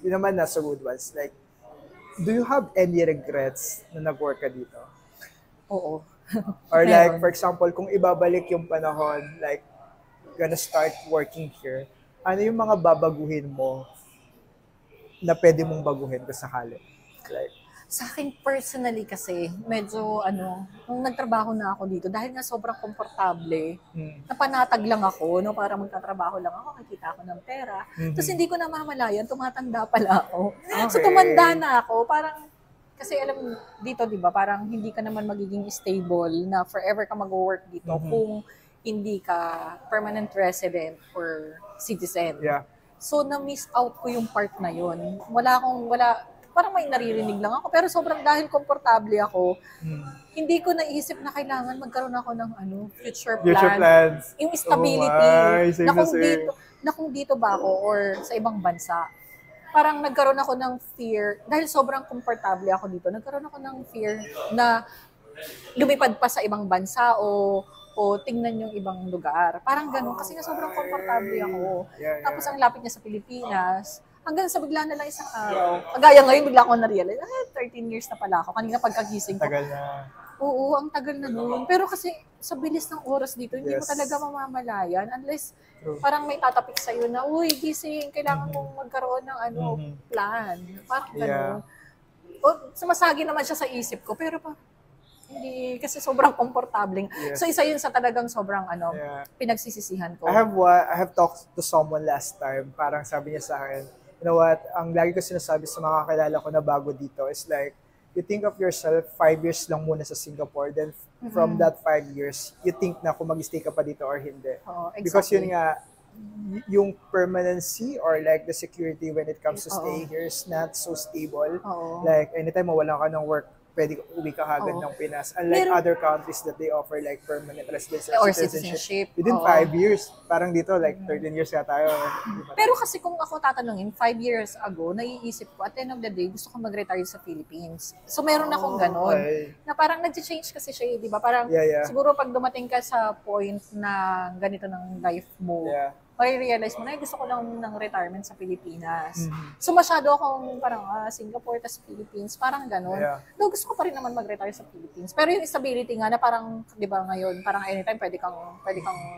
yun naman not so good ones. Like, do you have any regrets na nag-work ka dito? Oo. Or like, for example, kung ibabalik yung panahon, like, gonna start working here, ano yung mga babaguhin mo na pwede mong baguhin kung sakali? Like, sa akin personally kasi, medyo nung nagtrabaho na ako dito, dahil nga sobrang komportable, napanatag lang ako, no, para magtatrabaho lang ako, kikita ako ng pera. Tapos hindi ko na mamalayan, tumatanda pala ako. Okay. So tumanda na ako, parang, kasi alam dito, di ba, parang hindi ka naman magiging stable na forever ka mag-work dito kung hindi ka permanent resident or citizen. Yeah. So na-miss out ko yung part na yun. Parang may naririnig lang ako, pero sobrang dahil komportable ako, hindi ko naisip na kailangan magkaroon ako ng future plans. Yung stability. Kung dito ba ako or sa ibang bansa. Parang nagkaroon ako ng fear, dahil sobrang komportable ako dito, nagkaroon ako ng fear na lumipad pa sa ibang bansa o tingnan yung ibang lugar. Parang ganun, kasi nga sobrang komportable ako. Tapos ang lapit niya sa Pilipinas, hanggang sa bigla na lang isang araw. Kagaya ngayon, bigla ko na-realize, 13 years na pala ako. Kanina pagkagising ko. Tagal na. Oo, ang tagal na noon. Pero kasi sa bilis ng oras dito, hindi mo talaga mamamalayan unless parang may tatapik sa'yo na, uy, gising, kailangan mong magkaroon ng plan. Parang gano'n. O, sumasagi naman siya sa isip ko, pero hindi, kasi sobrang komportable. So isa yun sa talagang sobrang pinagsisisihan ko. I have talked to someone last time, parang sabi niya sa akin, you know what, ang lagi ko sinasabi sa mga kakilala ko na bago dito is like, you think of yourself 5 years lang muna sa Singapore, then from that 5 years, you think na kung mag-stay ka pa dito or hindi. Exactly. Because yun nga, yung permanency or like the security when it comes to staying here is not so stable. Like, anytime mawalan ka ng work, pwede uwi ka agad ng Pinas. Unlike other countries that they offer like permanent residency or citizenship. Within 5 years. Parang dito, like 13 years ka tayo. Pero kasi kung ako tatanungin, 5 years ago, naiisip ko, at the end of the day, gusto ko mag-retire sa Philippines. So meron akong ganon. Okay. Na parang nag-change kasi siya, di ba? Parang siguro pag dumating ka sa point na ganito ng life mo, marirealize mo na, gusto ko lang ng retirement sa Pilipinas. So, masyado akong parang Singapore, tas Philippines, parang ganun. Yeah. Though gusto ko pa rin naman mag-retire sa Philippines. Pero yung stability nga na parang, di ba ngayon, parang anytime pwede kang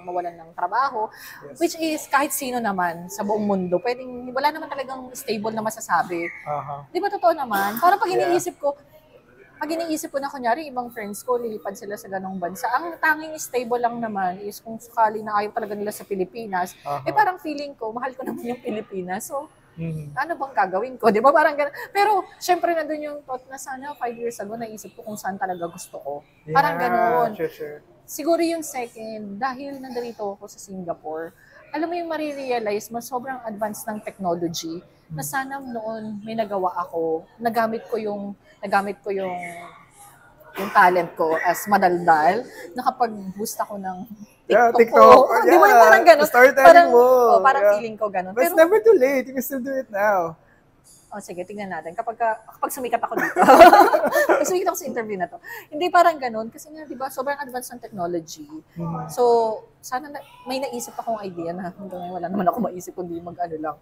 mawalan ng trabaho. Yes. Which is, kahit sino naman sa buong mundo, wala naman talagang stable na masasabi. Di ba totoo naman? Parang pag iniisip ko na kunyari, ibang friends ko, lilipad sila sa ganong bansa. Ang tanging stable lang naman is kung sakali na ayaw talaga nila sa Pilipinas, parang feeling ko, mahal ko naman yung Pilipinas. So, ano bang gagawin ko? Di ba? Parang ganun. Pero, syempre, nandun yung thought na sana 5 years ago, naisip ko kung saan talaga gusto ko. Parang ganun. Sure. Siguro yung second, dahil nandito ako sa Singapore, alam mo yung marirealize mo, sobrang advanced ng technology, na sana noon may nagawa ako, nagamit ko yung talent ko as madaldal, nakapag-boost ako ng TikTok. Di ba yung parang gano'n? Storytelling mo. Parang feeling ko gano'n. But it's never too late. You can still do it now. Sige, tingnan natin. Kapag sumikat ako dito, sumikat ako sa interview na to. Hindi parang ganun. Kasi nga, di ba, sobrang advanced ng technology. So, sana may naisip akong idea na hanggang ngayon wala naman ako maisip kundi mag-vlog.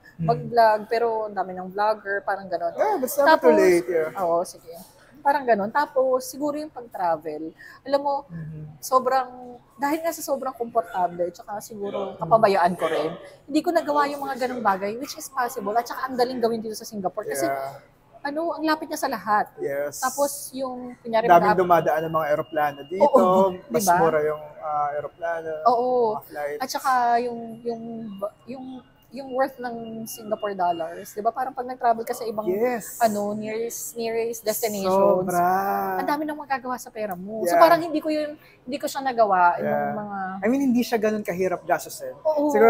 Pero ang dami ng vlogger, parang ganun. Yeah, but it's never too late. Yeah. Oo, sige. Parang ganun. Tapos, siguro yung pag-travel. Alam mo, dahil nga sa sobrang komportable, tsaka siguro kapabayaan ko rin, hindi ko nagawa yung mga ganung bagay, which is possible. At tsaka ang daling gawin dito sa Singapore. Kasi, ang lapit niya sa lahat. Yes. Tapos, yung, kunyari, daming dumadaan ng mga aeroplano dito. Mas diba? mura yung aeroplano. Oo. Mga flights. At saka, yung worth ng Singapore dollars, 'di ba? Parang pag nag-travel ka sa ibang nearest destinations. Sobra. Ang dami nang magagawa sa pera mo. So parang hindi ko siya nagawa ng mga hindi siya ganoon kahirap gastusin. Oo. Siguro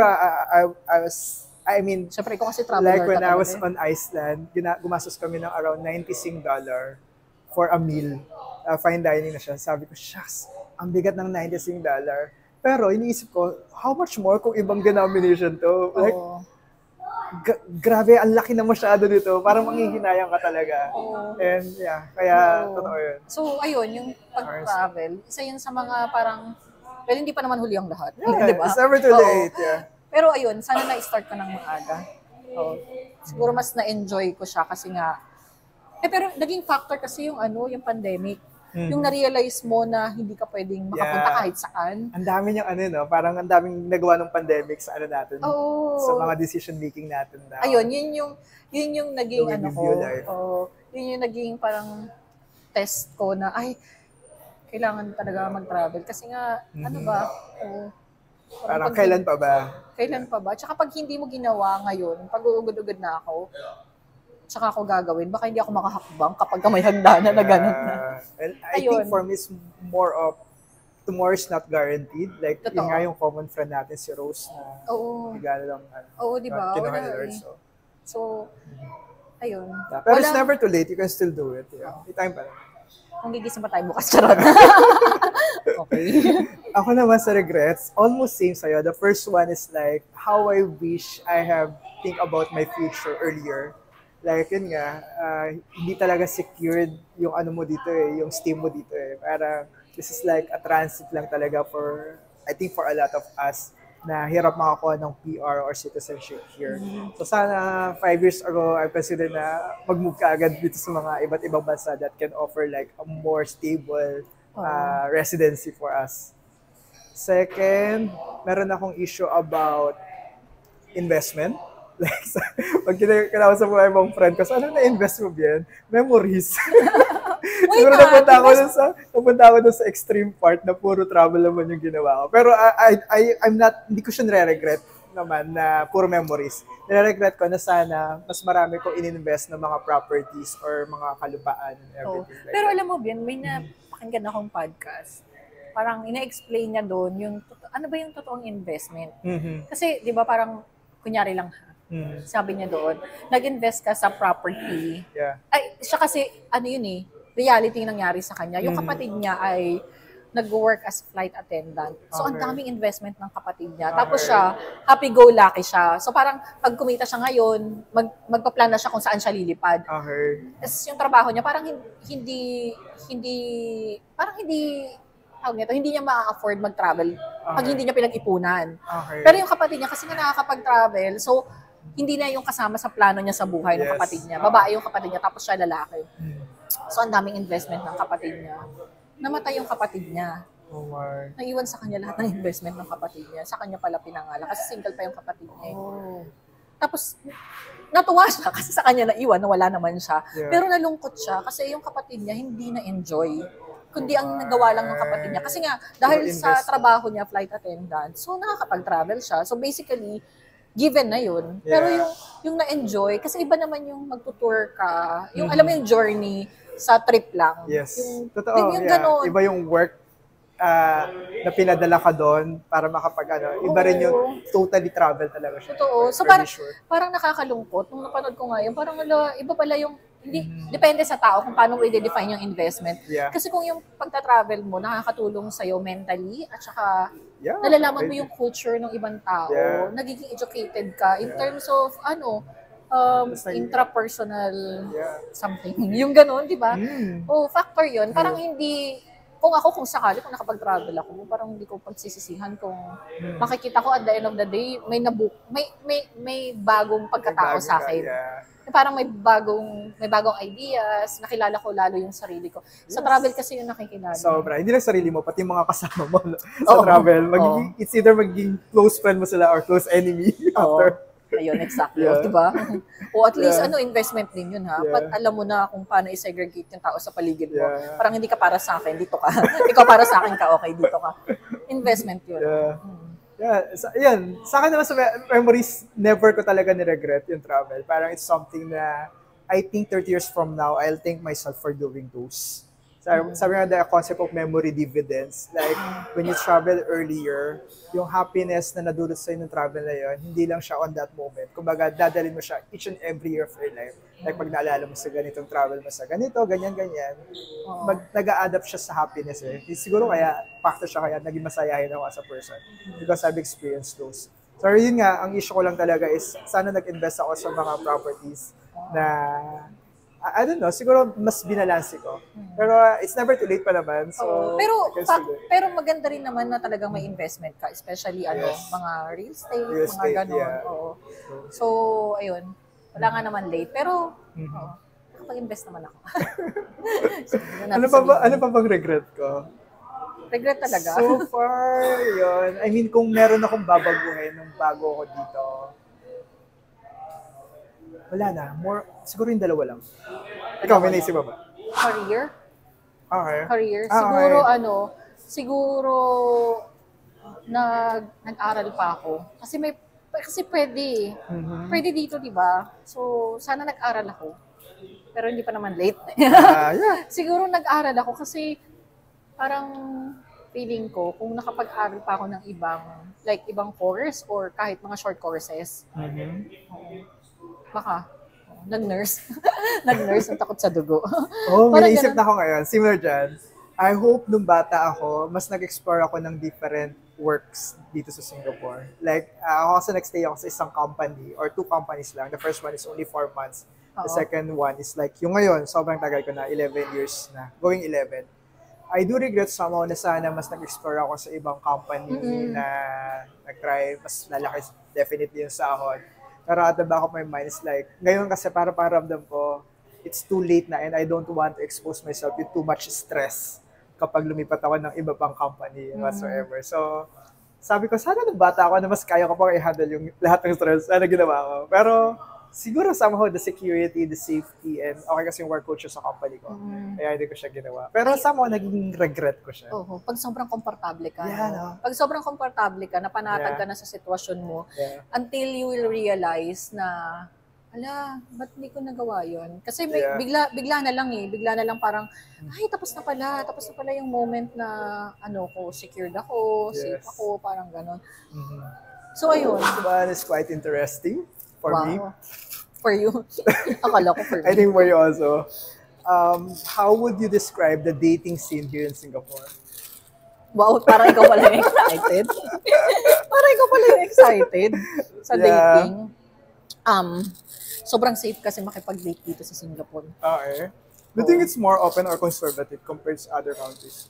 syempre ko kasi traveler like when I was on Iceland, gumastos kami ng around $96 for a meal. Fine dining na siya. Sabi ko, shucks, ang bigat ng $96. Pero iniisip ko, how much more kung ibang denomination to? Like, grabe, ang laki na masyado dito. Parang manghihinayang ka talaga. And kaya totoo yun. So, ayun, yung pag-travel, isa yun sa mga parang, well, hindi pa naman huli ang lahat. Yeah, diba? It's never too late. Yeah. Pero ayun, sana na-start ko ng maaga. Siguro mas na-enjoy ko siya kasi nga, pero naging factor kasi yung pandemic. Yung na-realize mo na hindi ka pwedeng makapunta kahit saan. Ang dami niyang parang ang daming nagawa ng pandemic sa natin. Sa mga decision making natin na. Ayun, yun yung naging yun yung naging parang test ko na kailangan talaga mag-travel kasi nga parang kailan pa ba? Kailan pa ba? Tsaka pag hindi mo ginawa ngayon, pag uugod-ugod na ako, tsaka ako gagawin, baka hindi ako makahakbang kapag may hagdanan na gano'n na. And I think for me, it's more of tomorrow is not guaranteed. Like, yun nga yung common friend natin, si Rose, na bigala lang di ba? kinuha ni Lord. So, ayun. Pero it's never too late. You can still do it. May time pa lang. Kung gigising pa tayo bukas, charot. Okay. Ako naman sa regrets, almost same sa'yo. The first one is like, how I wish I have think about my future earlier. Like, yun nga, hindi talaga secured yung mo dito yung steam mo dito Parang, this is like a transit lang talaga I think for a lot of us na hirap makakuha ng PR or citizenship here. So sana 5 years ago, I consider na mag-move ka agad dito sa mga iba't ibang bansa that can offer like a more stable residency for us. Second, meron akong issue about investment. Like, pag kinakausap mo yung friend ko, so ano na-invest mo bien? Memories. Siguro napunta ako dun sa extreme part na puro travel naman yung ginawa ko. Pero hindi ko siya nire-regret naman na puro memories. Nire-regret ko na sana mas marami ko in-invest ng mga properties or mga kalupaan and everything. Like pero that. alam mo, Bien, may napakinggan akong podcast. Parang ina-explain niya doon yung ano ba yung totoong investment. Kasi, di ba, parang kunyari lang sabi niya doon, nag-invest ka sa property. Yeah. Siya kasi, reality nangyari sa kanya. Yung kapatid niya ay nag-work as flight attendant. So, ang daming investment ng kapatid niya. Tapos siya, happy-go-lucky siya. So, parang pag kumita siya ngayon, magpa-plan na siya kung saan siya lilipad. Tapos yung trabaho niya, parang hindi hindi niya ma-afford mag-travel pag hindi niya pinag-ipunan. Okay. Pero yung kapatid niya, kasi nga nakakapag-travel, so hindi na yung kasama sa plano niya sa buhay ng kapatid niya. Babae yung kapatid niya, tapos siya lalaki. So, ang daming investment ng kapatid niya. Namatay yung kapatid niya. Oh my. Naiwan sa kanya lahat ng investment ng kapatid niya. Sa kanya pala pinangalan kasi single pa yung kapatid niya. Tapos, natuwa siya kasi sa kanya naiwan, nawala naman siya. Yeah. Pero nalungkot siya kasi yung kapatid niya hindi na-enjoy. Kundi ang nagawa lang ng kapatid niya. Kasi nga, dahil sa trabaho niya, flight attendant, so nakakapag-travel siya. So basically, given na yun. Yeah. Pero yung na-enjoy, kasi iba naman yung magtutour ka, yung alam mo yung journey sa trip lang. Yes. Totoo, yung ganun. Iba yung work na pinadala ka doon para iba rin yung totally travel talaga siya. Totoo. So parang nakakalungkot. Nung napanood ko nga yun, parang iba pala yung, depende sa tao kung paano mo i-define yung investment. Yeah. Kasi kung yung pagta-travel mo, nakakatulong sa'yo mentally, at saka nalalaman mo yung culture ng ibang tao, nagiging educated ka in terms of, intrapersonal something. Yung ganun, di ba? Factor yun. Parang hindi, kung sakali, kung nakapag-travel ako, parang hindi ko pagsisisihan kung makikita ko at the end of the day, may bagong pagkatao sa akin. Parang may bagong ideas, nakilala ko lalo yung sarili ko. Sa travel kasi yung nakikilala. Sobra. Hindi lang sarili mo, pati mga kasama mo sa travel. It's either magiging close friend mo sila or close enemy after. Ayun, exactly. Diba? O at least, investment din yun, ha? But alam mo na kung paano i-segregate yung tao sa paligid mo. Parang hindi ka para sa akin, dito ka. Ikaw para sa akin ka, okay, dito ka. Investment yun. Yan. Sa akin naman sa memories, never ko talaga ni-regret yung travel. Parang it's something na I think 30 years from now, I'll thank myself for doing those. Sabi nga the concept of memory dividends, like when you travel earlier, yung happiness na nadulot sa'yo ng travel na yun, hindi lang siya on that moment. Kumbaga, dadalhin mo siya each and every year of your life. Like pag naalala mo sa ganitong travel mo sa ganito, ganyan. Nag-a-adapt siya sa happiness eh. Siguro kaya, factor siya kaya naging masayahin ako as a person. Because I've experienced those. So yun nga, ang issue ko lang talaga is, sana nag-invest ako sa mga properties na I don't know, siguro mas binalansi ko. Pero it's never too late pa naman. So, pero maganda rin naman na talagang may investment ka, especially mga real estate, mga ganon. So, ayun. Wala nga naman late, pero nakapag-invest naman ako. Ano pa bang regret ko? Regret talaga? So far, yun. I mean, kung meron akong babaguhin nung bago ako dito, wala na. Siguro yung dalawa lang. Ikaw, may naisip ba? Career? Okay. Career? Siguro, nag-aral pa ako. Kasi pwede. Pwede dito, di ba? So, sana nag-aral ako. Pero hindi pa naman late. Siguro nag-aral ako kasi parang feeling ko, kung nakapag-aral pa ako ng ibang course or kahit mga short courses, baka, nag-nurse. Nag-nurse, ang takot sa dugo. May naisip na ako ngayon. Similar dyan. I hope nung bata ako, mas nag-explore ako ng different works dito sa Singapore. Like, ako kasi nag-stay ako sa isang company or 2 companies lang. The first one is only 4 months. The second one is like, yung ngayon, sobrang tagal ko na, 11 years na, going 11. I do regret somehow na sana mas nag-explore ako sa ibang company na nag-try, mas lalaki definitely yung sahod. Pero at the back of my mind is like, ngayon kasi para paramdam ko, it's too late na and I don't want to expose myself with too much stress kapag lumipat ako ng iba pang company whatsoever. So, sabi ko, sana nung bata ako na mas kaya ko pang i-handle yung lahat ng stress. Sana ginawa ko. Pero, siguro somehow the security, the safety, and okay kasi yung work culture sa company ko. Kaya hindi ko siya ginawa. Pero somehow naging regret ko siya. Pag sobrang komportable ka. Pag sobrang komportable ka, napanatag ka na sa sitwasyon mo, until you will realize na, ba't hindi ko nagawa yun? Kasi bigla na lang bigla na lang parang, tapos na pala yung moment na, secured ako, safe ako, parang ganon. So, ayun. That is quite interesting for me. For you. Akala ko for me. I think for you also. How would you describe the dating scene here in Singapore? Wow, parang ikaw pala yung excited. Sa dating. Sobrang safe kasi makipag-date dito sa Singapore. Okay. Do you think it's more open or conservative compared to other countries?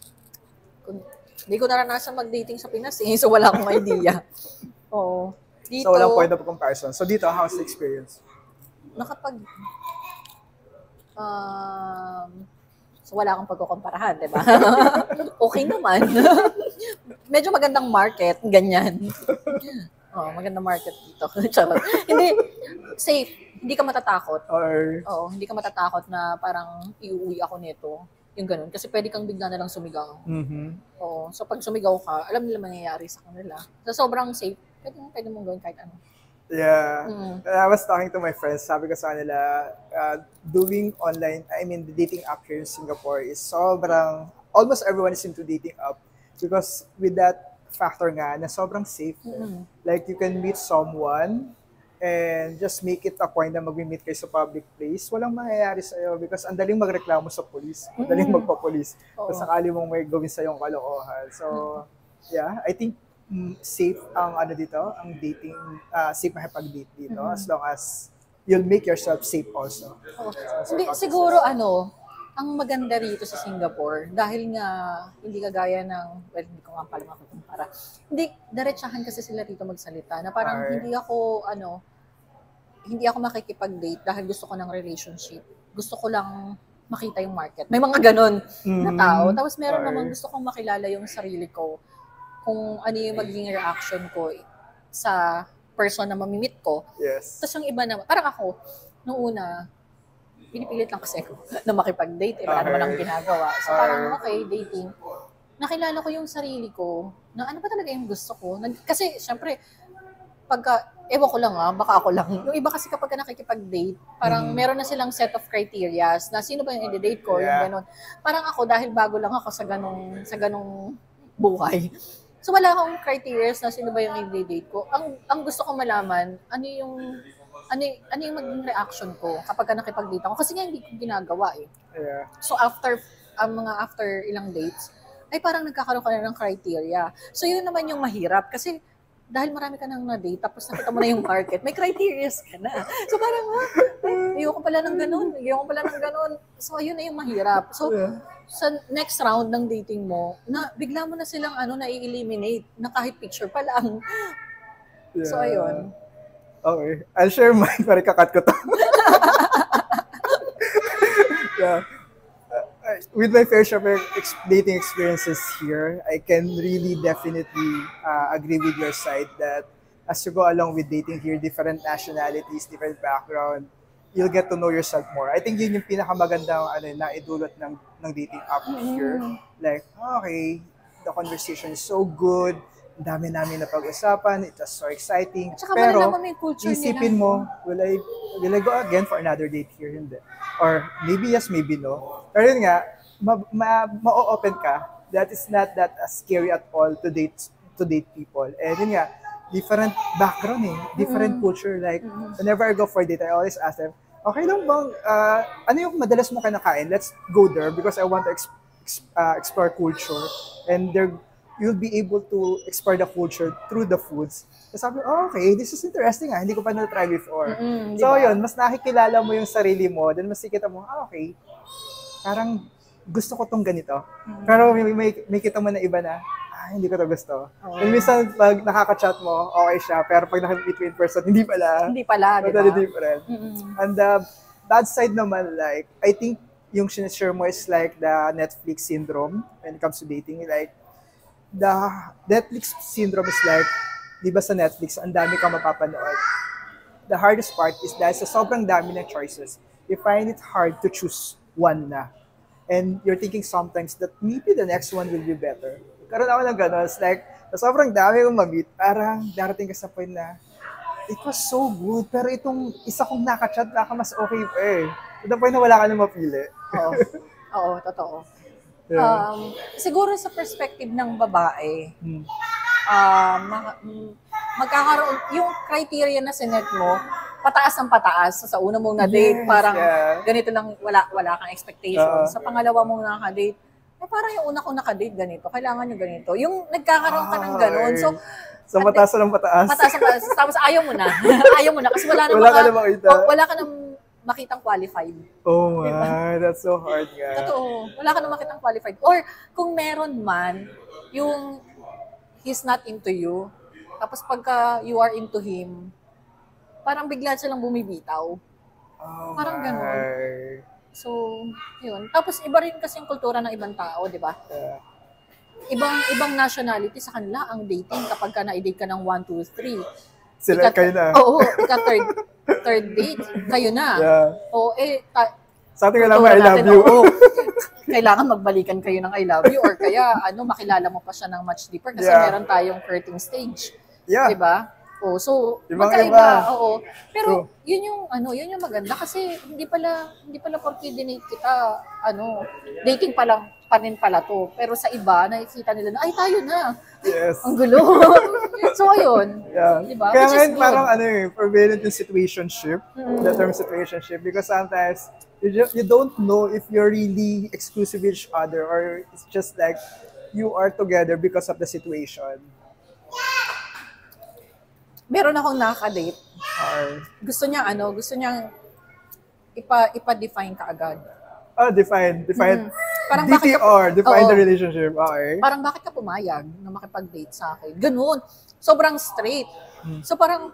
Hindi ko naranasan mag-dating sa Pinas eh, so wala akong idea. Oo. Dito, So, walang point of comparison. So, dito, how's the experience? So wala akong pagkukumparahan, di ba? Okay naman. Medyo magandang market, ganyan. Oh, magandang market dito. Charot. Hindi, safe. Hindi ka matatakot. Oo, hindi ka matatakot na parang iuwi ako nito. Yung ganun. Kasi pwede kang bigla na lang sumigaw. Mm-hmm. Oo, so pag sumigaw ka, alam nila mangyayari sa kanila. So sobrang safe. Pwede mong gawin kahit ano. Yeah. I was talking to my friends. Sabi ko sa kanila, doing online, the dating app here in Singapore is almost everyone is into dating app because with that factor nga na sobrang safe. Like you can meet someone and just make it a point na mag-meet kayo sa public place. Walang mangyayari sa'yo because ang daling magreklamo sa police. Ang daling magpa-police. Kung sakali mong may gawin sa'yong kalokohan. So, yeah, I think safe ang dating, safe makipag-date dito as long as you'll make yourself safe also. Siguro ang maganda rito sa Singapore, dahil nga hindi kagaya ng, hindi ko nga pala makukumpara. Hindi, diretsahan kasi sila rito magsalita na parang hindi ako makikipag-date dahil gusto ko ng relationship. Gusto ko lang makita yung market. May mga ganon na tao. Tapos meron naman gusto kong makilala yung sarili ko kung ano yung magiging reaction ko sa person na mamimit ko. Yes. Tapos yung iba naman, parang ako, noong una, pinipilit lang kasi ako na makipag-date. Wala naman ang ginagawa. So parang, okay, dating. Nakilala ko yung sarili ko na ano ba talaga yung gusto ko. Kasi, syempre, ewan ko lang baka ako lang. Yung iba kasi kapag nakikipag-date, parang meron na silang set of criterias na sino ba yung i-date ko, yung gano'n. Parang ako, dahil bago lang ako sa ganong buhay. So wala akong criteria na sino ba yung i-date ko. Ang gusto ko malaman, ano yung maging reaction ko kapag nakipag-date ako. Kasi nga hindi ko ginagawa eh. Yeah. So after ilang dates, ay parang nagkakaroon ka na ng criteria. So yun naman yung mahirap. Kasi dahil marami ka nang na-date, tapos nakita mo na yung market, may criteria ka na. So parang, ayoko pala ng ganun. So ayun na yung mahirap. So sa next round ng dating mo, na bigla mo na silang na-eliminate na kahit picture pa lang. Yeah. So ayun. Okay. I'll share mine para kakat ko to. Yeah. With my fair share of dating experiences here, I can really definitely agree with your side that as you go along with dating here, different nationalities, different background, you'll get to know yourself more. I think yun yung pinakamagandang na idulot ng dating app here. Like, okay, the conversation is so good, dami namin na pag-usapan, it was so exciting. Pero, isipin mo, will I go again for another date here? Hindi. Or maybe yes, maybe no. Pero yun nga, ma-open ka, that is not that scary at all to date people. And yun nga, different background different culture. Like, whenever I go for a date, I always ask them, okay lang bang, ano yung madalas mo kinakain? Let's go there because I want to explore culture. And you'll be able to explore the culture through the foods. So sabi, okay, this is interesting hindi ko pa na-try before. So yun, mas nakikilala mo yung sarili mo, then mas nakikita mo, okay, parang gusto ko tong ganito. Pero may kita mo na iba na, hindi ko to gusto. And minsan, pag nakaka-chat mo, okay siya, pero pag nakikita in person, hindi pala. Hindi pala, di ba? Totally different. And the bad side naman, like, I think yung sinashare mo is like the Netflix syndrome when it comes to dating. Like, the Netflix syndrome is like, di ba sa Netflix, ang dami kang mapapanood. The hardest part is dahil sa sobrang dami ng choices, you find it hard to choose one na. And you're thinking sometimes that maybe the next one will be better. Karoon ako ng gano'n, it's like, sa sobrang dami kong ma-meet, parang darating ka sa point na, it was so good, pero itong isa kong nakachat, baka mas okay pa To the point na wala ka na mapili. Oo, totoo. Yeah. Siguro sa perspective ng babae, magkakaroon, yung criteria na sinet mo, pataas ang pataas. Sa una mong na-date, parang ganito lang, wala kang expectation. Sa pangalawa mong nakaka-date, parang yung una kong nakadate ganito, kailangan nyo ganito. Yung nagkakaroon ka ng gano'n. So mataas ng pataas. Mataas ng pataas. Tapos ayaw mo na. Ayaw mo na. Kasi wala ka na makitang qualified. Oh my, Diba? that's so hard nga. Totoo. Wala ka na makitang qualified. Or kung meron man, yung he's not into you, tapos pagka you are into him, parang bigla silang bumibitaw. Oh Parang my. ganun. So, yun. Tapos iba rin kasi yung kultura ng ibang tao, di ba? Yeah. Ibang nationality sa kanila ang dating kapag ka na-date ka ng 1, 2, 3. Sila, kayo na. Oo, third date, kayo na. Yeah. O, Sa atin ka lang, kultura I love natin, you. oo. Kailangan magbalikan kayo ng I love you or kaya makilala mo pa siya ng much deeper kasi Yeah. meron tayong courting stage. Yeah. 'Di ba? O, so Ibang-iba. magkaiba, oo. Pero True. yun yung maganda kasi hindi pala porke dinate kita, dating pa rin pala to. Pero sa iba, nakikita nila na, ay tayo na. Yes. Ang gulo. So ayun. Yeah. 'Di ba? Kaya Which is ngayon good. parang prevalent yung situationship, the term situationship, because sometimes you don't know if you're really exclusive with each other or it's just like you are together because of the situation. Meron akong nakaka-date. Or, Gusto niya ipa-define ka agad. define. Parang bakit ka, DTR, define Oo. the relationship. Okay. parang bakit ka pumayag na makipag-date sa akin? Ganun. Sobrang straight. So parang,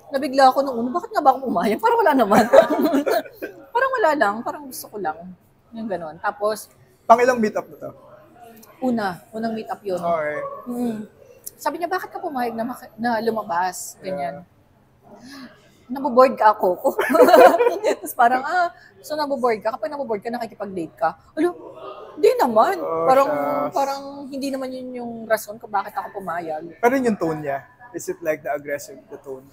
nabigla ako nung una, bakit nga ba ako pumayag? Parang wala naman. Parang wala lang, parang gusto ko lang. Yung ganun. Tapos, Pang ilang meet up na to? unang meet up yun. Okay. Sabi niya, bakit ka pumayag na lumabas? Ganyan. Naboboard ka ako. Tapos parang, so naboboard ka. Kapag naboboard ka, nakikipag-date ka. Alo, hindi naman. Oh, Parang hindi naman yun yung rason kung bakit ako pumayag. Pero yun yung tone niya. Is it like the tone?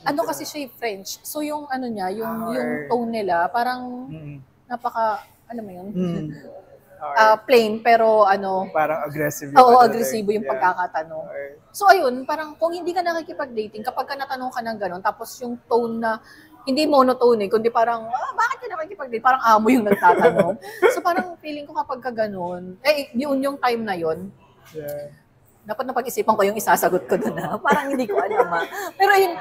Ano kasi siya French. So yung niya, yung Okay. tone nila, parang Mm. napaka, alam mo yun? Okay. Plain, pero Parang aggressive oo, ano, agresibo yung yeah. pagkakatanong. Okay. So ayun, parang kung hindi ka nakikipag-dating, kapag ka natanong ka ng gano'n, tapos yung tone na, hindi monotone kundi parang, bakit ka nakikipag-date? Parang amo yung nagtatanong. So parang feeling ko kapag ka gano'n, yun yung time na yun, Yeah. dapat napag-isipan ko yung isasagot ko doon na. Parang hindi ko alam Pero yun,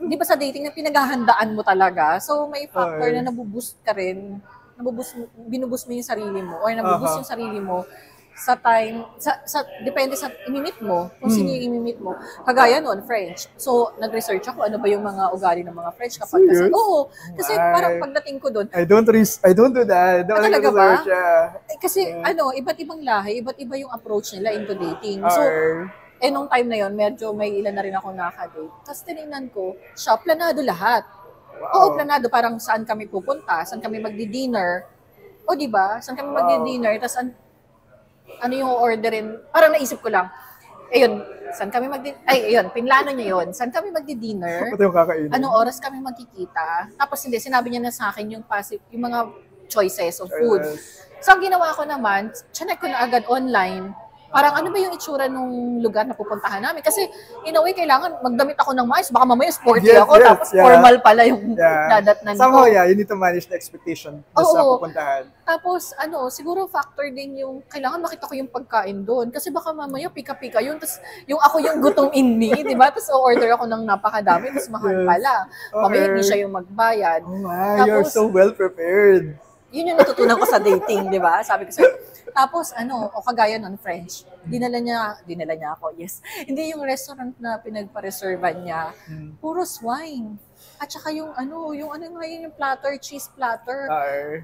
hindi ba sa dating na pinaghahandaan mo talaga? So may factor na nabuboost ka rin, binuboost mo yung sarili mo or nabuboost yung sarili mo sa time, depende sa imimit mo, kung sino yung imimit mo. Kagaya nun, French. So, nag-research ako, ano ba yung mga ugali ng mga French kapag kasi, Serious? oo, kasi parang pagdating ko doon, I don't do that. Don't talaga ba? research, yeah. kasi iba't ibang lahi, iba't iba yung approach nila into dating. So, Okay. nung time na yon medyo may ilan na rin ako nakaka-date. Tapos tinignan ko, siya, planado lahat. Oo, planado. Parang saan kami pupunta, saan kami magdi-dinner. O, di ba? Saan kami magdi-dinner. Tapos, ano yung orderin? Parang naisip ko lang, saan kami pinlano niya yun. Saan kami magdi-dinner? Ito yung kakainin. Anong oras kami magkikita? Tapos hindi, sinabi niya na sa akin yung mga choices of food. So, ang ginawa ko naman, chinek ko na agad online, parang ano ba yung itsura nung lugar na pupuntahan namin? Kasi, in a way, kailangan magdamit ako ng maayos. Baka mamaya sporty ako, tapos formal pala yung dadatnan ko. Somehow, you need to manage the expectation sa pupuntahan. Tapos, siguro factor din yung, kailangan makita ko yung pagkain doon. Kasi baka mamaya pika-pika yun. Tapos, ako yung gutom in me, di ba? Tapos, order ako ng napakadami, tapos mahal pala. Mamaya hindi siya yung magbayad. Oh my, you're so well prepared. Yun yung natutunan ko sa dating, di ba? Sabi ko sa'yo. Tapos, kagaya nun, French, dinala niya ako, yes. Hindi yung restaurant na pinagpa-reservan niya, puro wine. At saka yung yung platter, cheese platter.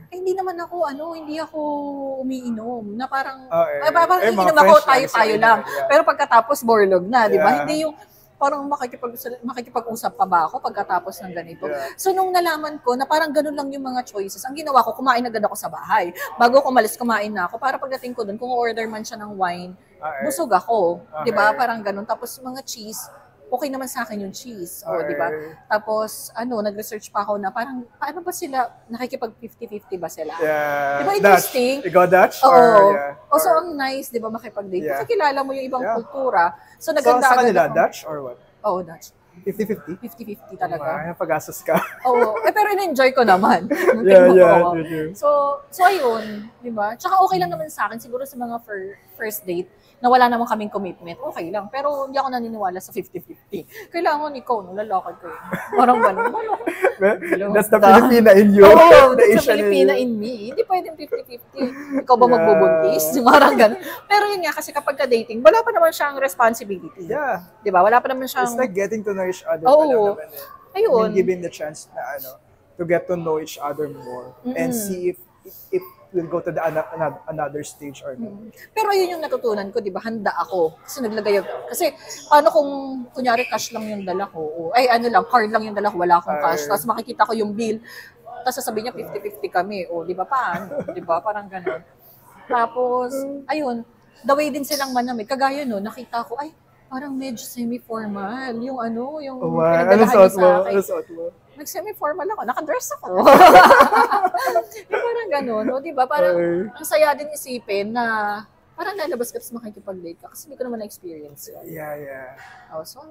Hindi naman ako, hindi ako umiinom. Na parang, parang iinom ako, tayo lang. Pero pagkatapos, borlog na, di ba? Hindi yung, parang makikipag-usap pa ba ako pagkatapos ng ganito. Yeah. So, nung nalaman ko na parang ganun lang yung mga choices, ang ginawa ko, kumain agad ako sa bahay. Bago ko umalis, kumain na ako. Para pagdating ko dun, kung order man siya ng wine, busog ako. Di ba? Parang ganun. Tapos, mga cheese, okay naman sa akin yung cheese. O, di ba? Tapos, nag-research pa ako na parang, paano ba sila, nakikipag 50-50 ba sila? Yeah. Di ba interesting? Ikaw Dutch? Oo. So, ang nice, di ba, makipag-date. Yeah. Kasi kilala mo yung ibang kultura. So, So, sa naganda kanila, ako. Dutch or what? Oo, Dutch. 50-50? 50-50 talaga. Ay, pag-asos ka. Oo. Pero in-enjoy ko naman. Yeah, true. So ayun, di ba? Tsaka okay lang naman sa akin, siguro sa mga first date, na wala naman kaming commitment, okay lang. Pero hindi ako naniniwala sa 50-50. Kailangan ikaw, no, lalakad ko yun. Parang gano'n. That's the Filipina in you. Oo, The that's the Asian Filipina in you. in me. Hindi pwedeng 50-50. Ikaw ba magbubuntis? Parang gano'n. Pero yun nga, kasi kapag ka-dating, wala pa naman siyang responsibility. Yeah. Di ba? Wala pa naman siyang... It's like getting to know each other. Oo. Ayun. And giving the chance na to get to know each other more and see if we'll go to the another stage or not. Pero yun yung natutunan ko, di ba? Handa ako. Kasi naglagay ako. Kasi paano kung, kunyari, cash lang yung dala ko. Ay, card lang yung dala ko, wala akong cash. Tapos makikita ko yung bill. Tapos sasabihin niya, 50-50 kami. O, di ba, paano? Di ba? Parang ganun. Tapos, ayun, the way din silang manamit. Kagaya no, nakita ko, ay, parang medyo semi-formal. Yung pinagdalahan niya sa akin. Ano suot mo? Nag-semi-formal ako. Nakadress ako. Yung parang gano'n. No? Diba? Parang ang saya din isipin na parang lalabas ka tapos makikipag-date ka kasi hindi ko naman na-experience yun. Yeah. Oh, so,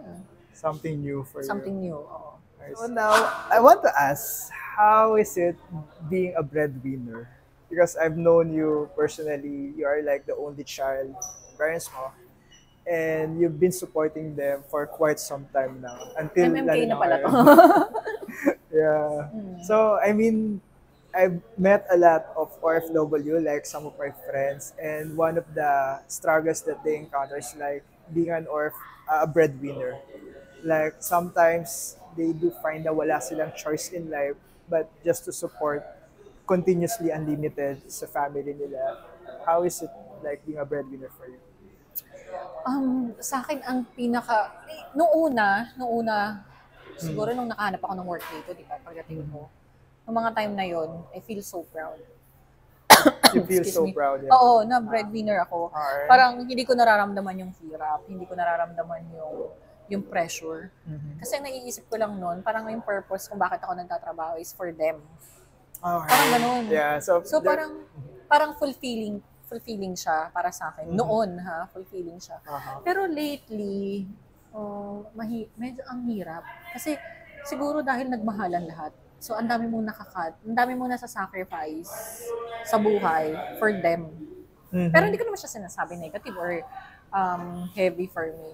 something new for something you. new. Oh. So now, I want to ask, how is it being a breadwinner? Because I've known you personally. You are like the only child, parents mo. And you've been supporting them for quite some time now. Until MMK na pala to. Yeah. So, I mean, I've met a lot of OFW, like some of my friends, and one of the struggles that they encounter is like being a breadwinner. Like, sometimes they do find na wala silang choice in life, but just to support continuously unlimited sa family nila. How is it like being a breadwinner for you? Sa akin, ang nung una, siguro nung nakahanap ako ng work dito, di ba, pagdating ko, nung mga time na yon, I feel so proud. You feel so proud, yeah. Oo, na breadwinner ako. Alright. Parang hindi ko nararamdaman yung hirap, hindi ko nararamdaman yung pressure. Kasi ang naiisip ko lang noon, parang yung purpose kung bakit ako nagtatrabaho is for them. Alright. Parang ganun. Yeah, so parang fulfilling siya para sa akin. Noon, fulfilling siya. Pero lately, medyo ang hirap. Kasi siguro dahil nagmahalan lahat. So, ang dami mong nasa-sacrifice sa buhay for them. Pero hindi ko naman siya sinasabi negative or heavy for me.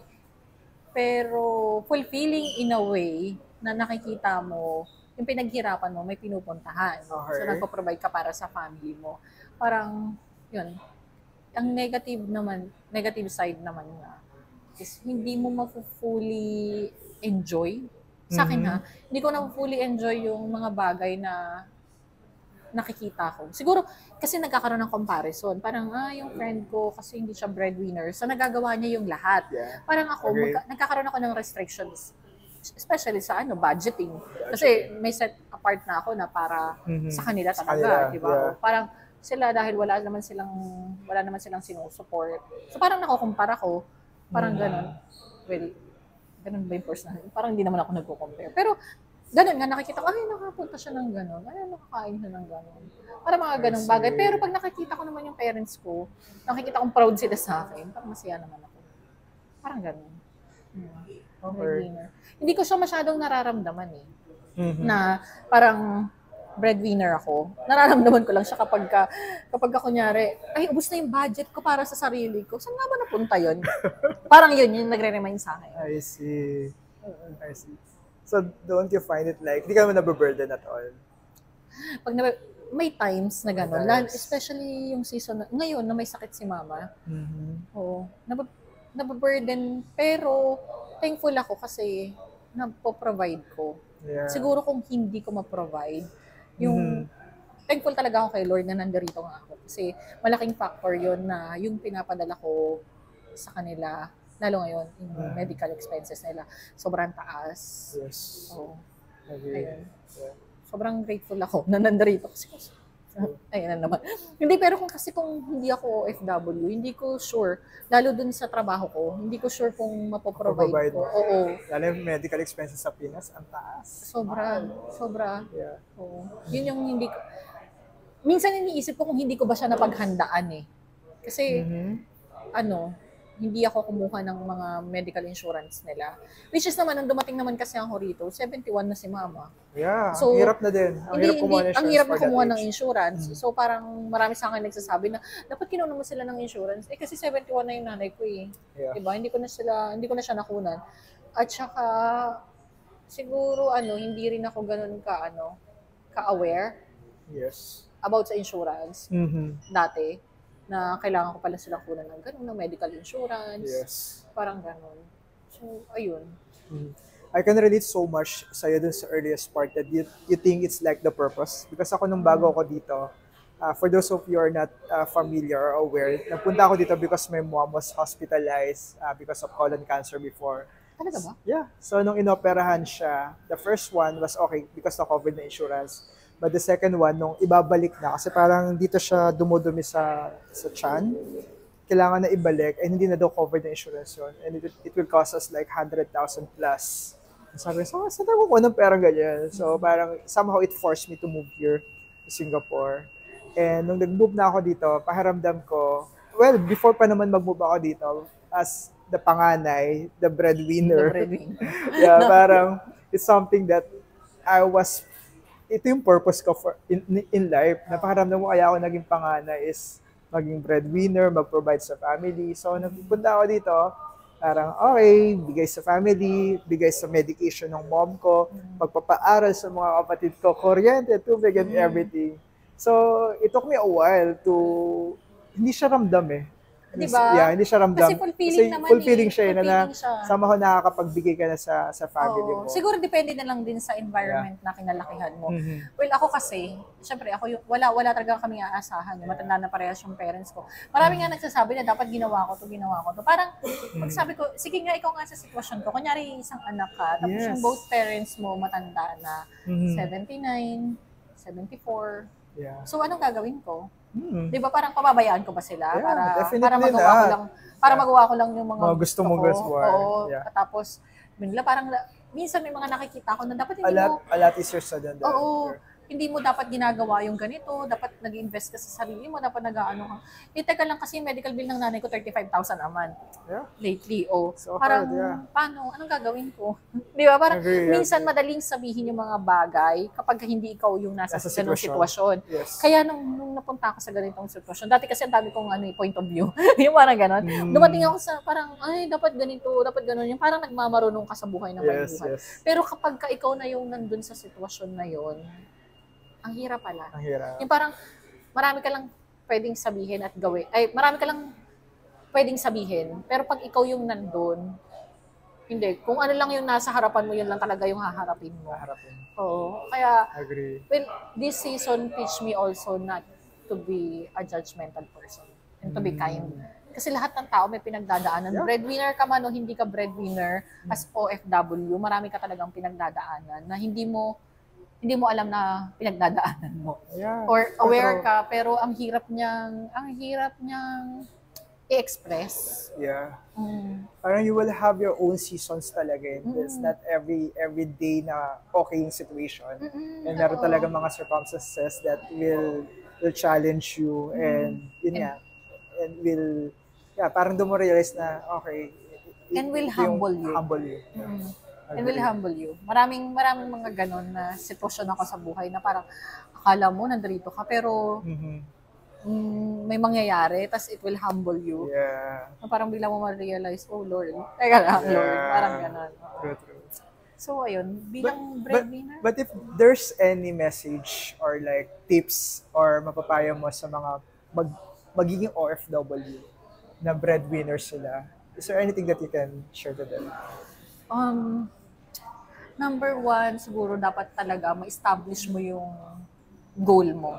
Pero fulfilling in a way na nakikita mo, yung pinaghirapan mo, may pinupuntahan. So, nagpo-provide ka para sa family mo. Parang, yun, ang negative side naman na is hindi mo fully enjoy. Sa akin hindi ko na fully enjoy yung mga bagay na nakikita ko. Siguro, kasi nagkakaroon ng comparison. Parang, yung friend ko, kasi hindi siya breadwinner, so nagagawa niya yung lahat. Yeah. Parang ako, nagkakaroon ako ng restrictions, especially sa budgeting. Kasi may set apart na ako na para sa kanila talaga, di ba? Yeah. Parang, sila dahil wala naman silang sinusupport. So parang nakukumpara ko, parang gano'n. Well, gano'n ba yung personal? Parang hindi naman ako nagko-compare. Pero gano'n nga, nakikita ko, ay, nakapunta siya ng gano'n. Ay, nakakain siya ng gano'n. Parang mga gano'ng bagay. Pero pag nakikita ko naman yung parents ko, nakikita kong proud sila sa akin, parang masaya naman ako. Parang gano'n. Hindi ko siya masyadong nararamdaman na parang breadwinner ako. Nararamdaman ko lang siya kapag kunyari, ay, ubos na yung budget ko para sa sarili ko. Saan nga ba napunta yun? Parang yun yung nagre-remind sa akin. I see. So, don't you find it like, di ka naman nababurden at all? May times na gano'n. Especially yung season, ngayon na may sakit si mama. Oo. Nababurden. Pero, thankful ako kasi napoprovide ko. Yeah. Siguro kung hindi ko ma-provide, thankful talaga ako kay Lord na nandarito nga ako. Kasi malaking factor yon na yung pinapadala ko sa kanila, lalo ngayon, yung medical expenses nila, sobrang taas. Yes. So, ayun. Yeah. Sobrang grateful ako na nandarito kasi ayun na naman. Hindi, pero kung hindi ako OFW, hindi ko sure, lalo dun sa trabaho ko, hindi ko sure kung mapoprovide ko. Oo. Lalo yung medical expenses sa Pinas, ang taas. Sobra. Yeah. Oo. Yun yung hindi ko, minsan iniisip ko kung hindi ko ba siya napaghandaan Kasi, hindi ako kumuha ng mga medical insurance nila. Which is naman, nung dumating naman kasi ako rito, 71 na si mama. Yeah, So, ang hirap na din. Ang hirap kumuha ng ang hirap na insurance for that kumuha ng age. insurance. So parang marami sa akin nagsasabi na dapat kinuha mo sila ng insurance. Eh kasi 71 na yung nanay ko eh. Yeah. Diba? Hindi ko na siya nakunan. At saka siguro hindi rin ako ganun ka-aware Yes. about sa insurance dati na kailangan ko pala silang kunan ng ganun, ng medical insurance. Yes. Parang ganun. So ayun. I can relate so much sa'yo dun sa earliest part that you think it's like the purpose. Because ako nung bago ako dito, for those of you who are not familiar or aware, napunta ako dito because my mom was hospitalized because of colon cancer before. Talaga ba? Yeah. So nung inoperahan siya, the first one was okay because na-covered na insurance. But the second one, nung ibabalik na, kasi parang dito siya dumudumi sa tiyan, kailangan na ibalik, and hindi na daw covered na insurance yun. And it will cost us like 100,000 plus. Sabi ko, saan tayo kukuha ng perang ganyan? So parang somehow it forced me to move here to Singapore. And nung nag-move na ako dito, pakiramdam ko, well, before pa naman mag-move ako dito, as the panganay, the breadwinner. Yeah, parang it's something that ito yung purpose ko in life. Napakiramdam mo kaya ako naging panganay is maging breadwinner, mag-provide sa family. So, nagpunta ako dito, parang, okay, bigay sa family, bigay sa medication ng mom ko, pagpapaaral sa mga kapatid ko, kuryente, tubig, and everything. So, it took me a while to, hindi siya ramdam eh. Diba? Yeah, hindi siya ramdam. Kasi fulfilling naman fulfilling siya fulfilling na siya. somehow nakakapagbigay ka na sa family mo. Siguro depende na lang din sa environment na kinalakihan mo. Well, ako kasi, syempre, wala talaga kami aasahan. Matanda na parehas yung parents ko. Marami nga nagsasabi na dapat ginawa ko to. Parang, magsabi ko, sige nga, ikaw nga sa sitwasyon ko. Kunyari, isang anak ka, tapos yung both parents mo matanda na 79, 74. Yeah. So, anong gagawin ko? Di ba parang pababayaan ko ba sila Yeah, para magawa ko lang yung mga gusto mo gusto. Oo. Yeah. Tapos parang minsan may mga nakikita ko na dapat hindi a lot is your sudden. Oo. Hindi mo dapat ginagawa yung ganito, dapat nag-invest ka sa sarili mo, dapat nag-aano ka. Teka lang kasi yung medical bill ng nanay ko 35,000 a month. Yeah. Lately, So parang, hard, yeah. paano? Anong gagawin ko? Di ba? Parang, Agree, minsan madaling sabihin yung mga bagay kapag hindi ikaw yung nasa ganung sitwasyon. Yes. Kaya nung napunta ako sa ganitong sitwasyon, dati kasi ang dami kong point of view. Yung parang ganon. Dumating ako sa parang, ay, dapat ganito, dapat ganon. Yung parang nagmamarunong ka sa buhay ng may buhay. Yes. Pero kapag ikaw na yung nandun sa sitwasyon na yon, ang hirap pala. Ang hirap. Yung parang, marami ka lang pwedeng sabihin at gawin. Ay, marami ka lang pwedeng sabihin. Pero pag ikaw yung nandun, hindi. Kung ano lang yung nasa harapan mo, yun lang talaga yung haharapin mo. Oo. Kaya, Agree. well, this season teach me also not to be a judgmental person and to be kind. Kasi lahat ng tao may pinagdadaanan. Yeah. Breadwinner ka man o hindi ka breadwinner, as OFW, marami ka talagang pinagdadaanan na hindi mo alam na pinagdadaanan mo. Yeah. Or aware ka, pero ang hirap niyang i-express. Yeah. Parang you will have your own seasons talaga. It's not every day na okay yung situation. And meron talaga mga circumstances that will challenge you and yun nga. And will, parang doon mo realize na okay. And will humble you. And will humble you. Maraming mga ganon na sitwasyon ako sa buhay na parang akala mo nandito ka pero may mangyayari tas it will humble you. Yeah. Na parang bigla mo ma-realize, oh Lord, teka lang Lord, parang ganon. True. So ayun, bilang breadwinner. But if there's any message or like tips or mapapayo mo sa mga magiging OFW na breadwinner sila, is there anything that you can share to them? Number one, siguro dapat talaga ma-establish mo yung goal mo.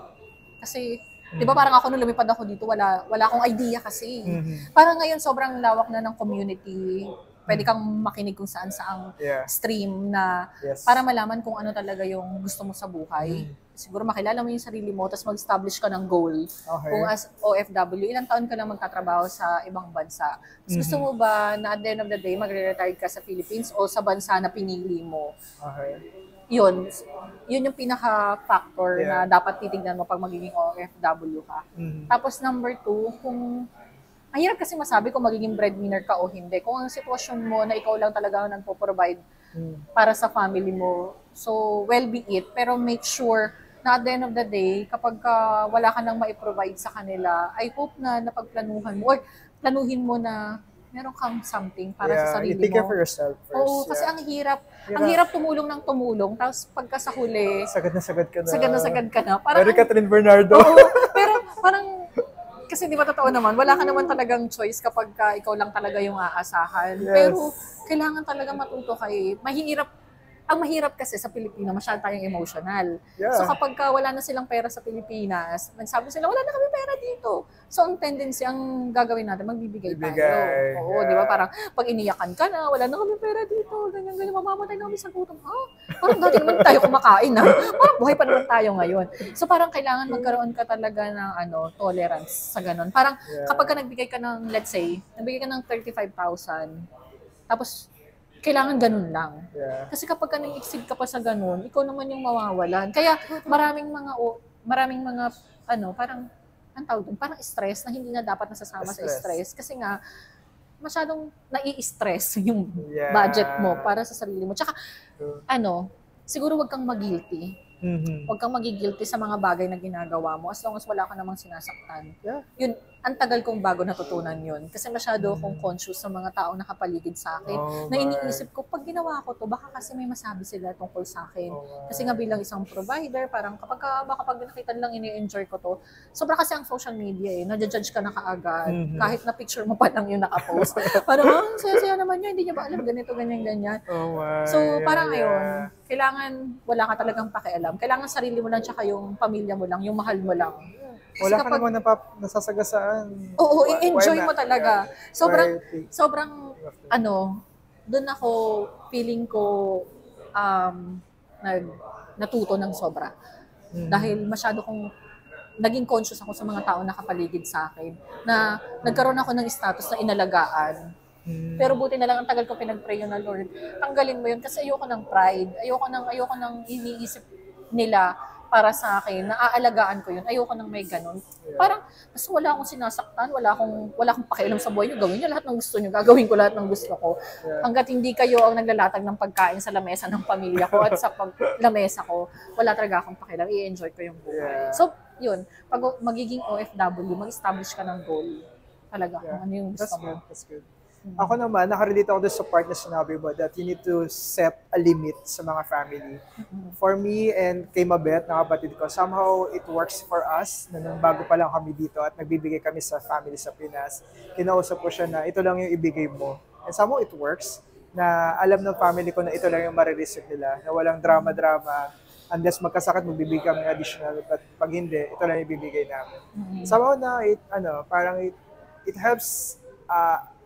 Kasi, di ba parang ako nung lumipad ako dito, wala akong idea kasi. Parang ngayon sobrang lawak na ng community. Pwede kang makinig kung saan-saang stream na para malaman kung ano talaga yung gusto mo sa buhay. Siguro makilala mo yung sarili mo, tapos mag-establish ka ng goal. Okay. Kung as OFW, ilang taon ka lang magtatrabaho sa ibang bansa. Tapos gusto mo ba na at the end of the day, magre-retire ka sa Philippines o sa bansa na pinili mo? Okay. Yun yung pinaka-factor na dapat titignan mo pag magiging OFW ka. Tapos number two, kung Mahirap kasi masabi kung magiging breadwinner ka o hindi. Kung ang sitwasyon mo na ikaw lang talaga ang nagpo-provide para sa family mo, so well be it. Pero make sure na at the end of the day, kapag wala ka nang mai-provide sa kanila, I hope na napagplanuhan mo or planuhin mo na meron kang something para sa sarili you take care mo. for yourself first. Oo, kasi ang hirap tumulong ng tumulong, tapos pagka sa huli, sagad na sagad ka na. sagad ka na. Parang, Mary Catherine Bernardo. oo, pero parang, kasi di ba totoo naman, wala ka naman talagang choice kapag ikaw lang talaga yung aasahan. Yes. Pero, kailangan talaga matuto kayo. Ang mahirap kasi sa Pilipino, masyado tayong emotional. Yeah. So kapag wala na silang pera sa Pilipinas, nagsabi sila, wala na kami pera dito. So ang tendency, ang gagawin natin, magbibigay tayo. Oo, yeah. di ba? Parang pag iniyakan ka na, wala na kami pera dito, ganyan, mamamatay na kami sa gutom. Parang dati naman tayo kumakain na. Parang buhay pa naman tayo ngayon. So parang kailangan magkaroon ka talaga ng tolerance sa ganun. Parang kapag nagbigay ka ng, let's say, nagbigay ka ng 35,000, tapos kailangan ganun lang. Yeah. Kasi kapag nang-exceed ka pa sa ganun, ikaw naman yung mawawalan. Kaya maraming mga parang ang tawag doon, parang stress na hindi na dapat nasasama sa stress. Kasi nga, masyadong nai-stress yung budget mo para sa sarili mo. Tsaka, siguro wag kang mag-guilty. Wag kang magigilty sa mga bagay na ginagawa mo as long as wala ka namang sinasaktan. Yeah. Yun, ang tagal kong bago natutunan yun. Kasi masyado akong conscious sa mga taong nakapaligid sa akin. Na iniisip ko, pag ginawa ko to, baka kasi may masabi sila tungkol sa akin. Kasi nga bilang isang provider, parang baka pag nakita lang ini-enjoy ko to, sobra kasi ang social media nadja-judge ka na kaagad. Kahit na picture mo pa lang yung nakapost. Parang, saya-saya naman yun, hindi niya ba alam ganito, ganyan. So, parang ayun, kailangan wala ka talagang pakialam. Kailangan sarili mo lang, tsaka yung pamilya mo lang, yung mahal mo lang. Kasi wala ka naman nasasagasaan. Oo, i-enjoy mo talaga. Sobrang, doon ako, feeling ko, natuto ng sobra. Dahil masyado kong, naging conscious ako sa mga tao nakapaligid sa akin, na nagkaroon ako ng status na inalagaan. Pero buti na lang ang tagal ko pinag-pray na Lord, tanggalin mo yun kasi ayoko ng pride, ayoko nang iniisip nila para sa akin, naaalagaan ko yun. Ayoko nang may ganun. Parang, mas wala akong sinasaktan, wala akong pakialam sa buhay nyo. Gawin nyo lahat ng gusto nyo. Gagawin ko lahat ng gusto ko. Hanggat hindi kayo ang naglalatag ng pagkain sa lamesa ng pamilya ko at sa lamesa ko, wala talaga akong pakialam. I-enjoy ko yung buhay. So, yun. Pag magiging OFW, mag-establish ka ng goal. Talaga, kung ano yung gusto mo. That's good. Ako naman, nakarelate ako doon sa part na sinabi mo that you need to set a limit sa mga family. For me and kay Mabet, na kapatid ko, somehow it works for us na nung bago pa lang kami dito at nagbibigay kami sa family sa Pinas. Kinausap ko siya na ito lang yung ibigay mo. And somehow it works na alam ng family ko na ito lang yung marireceive nila, na walang drama-drama. Unless magkasakit, magbibigay kami additional. But pag hindi, ito lang yung ibibigay namin. Somehow na parang it helps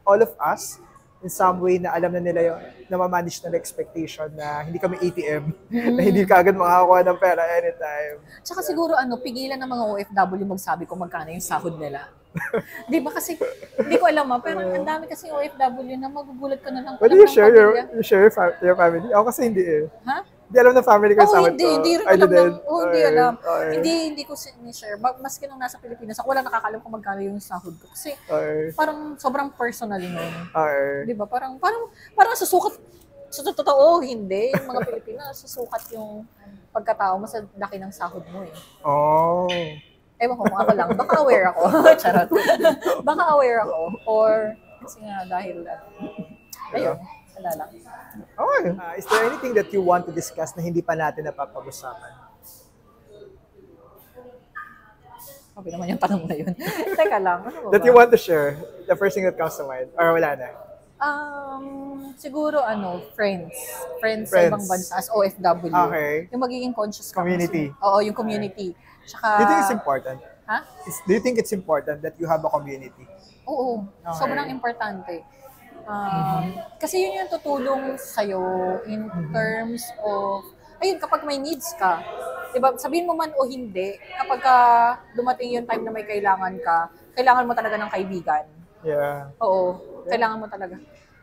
all of us in some way na alam na nila yung na-manage na expectation na hindi kami ATM, na hindi ka agad makakakuha ng pera anytime. Tsaka siguro pigilan ng mga OFW magsabi kung magkano yung sahod nila. Di ba kasi, hindi ko alam pero ang dami kasi OFW na magugulat ka na lang. But you share your family? Ako kasi hindi Ha? Hindi alam ng family ko yung sahod ko. Hindi rin alam. Hindi alam. Hindi ko ni-share. Maski nung nasa Pilipinas, ako wala nakakalam kung magkano yung sahod ko. Kasi parang sobrang personal yun. Di ba? Parang susukat. Sa totoo, hindi. Yung mga Pilipino, susukat yung pagkatao mo sa laki ng sahod mo eh. Ewan ko kung ako lang. Baka aware ako. Charot. Baka aware ako. Or, kasi nga dahil, ayun. Wala lang. Okay. Is there anything that you want to discuss na hindi pa natin napapag-usapan? Okay naman yung tanong na yun. Teka lang. That you want to share? The first thing that comes to mind? Or wala na? Siguro friends. Friends sa ibang bansa as OFW. Okay. Yung magiging conscious ka. Community. Oo, yung community. Tsaka, do you think it's important? Ha? Do you think it's important that you have a community? Oo. Okay. Sobrang importante. Kasi yun yung tutulong sa'yo in terms of, ayun, kapag may needs ka, diba, sabihin mo man o hindi, kapag dumating yung time na may kailangan ka, kailangan mo talaga ng kaibigan. Yeah. Oo, kailangan mo talaga.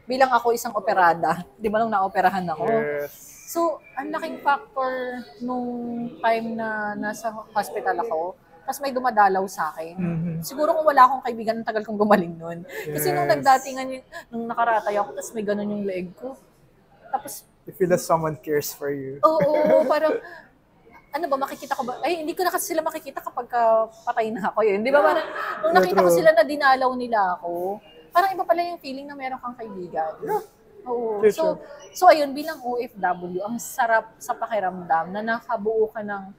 Bilang ako isang operada, di ba nung naoperahan ako? Yes. So, ang laking factor nung time na nasa hospital ako, tapos may dumadalaw sa akin. Mhm. Siguro kung wala akong kaibigan, ang tagal kong gumaling nun. Kasi nung Yes. nagdatingan, nung nakaratay ako, tapos may ganun yung leg ko. Tapos, You feel that someone cares for you. oo, parang, ano ba, makikita ko ba? Ay, hindi ko na kasi sila makikita kapag patay na ako yun. Di ba, parang, nung nakita ko True. sila na dinalaw nila ako, parang iba pala yung feeling na meron kang kaibigan. Oo. True, So ayun, bilang OFW, ang sarap sa pakiramdam na nakabuo ka ng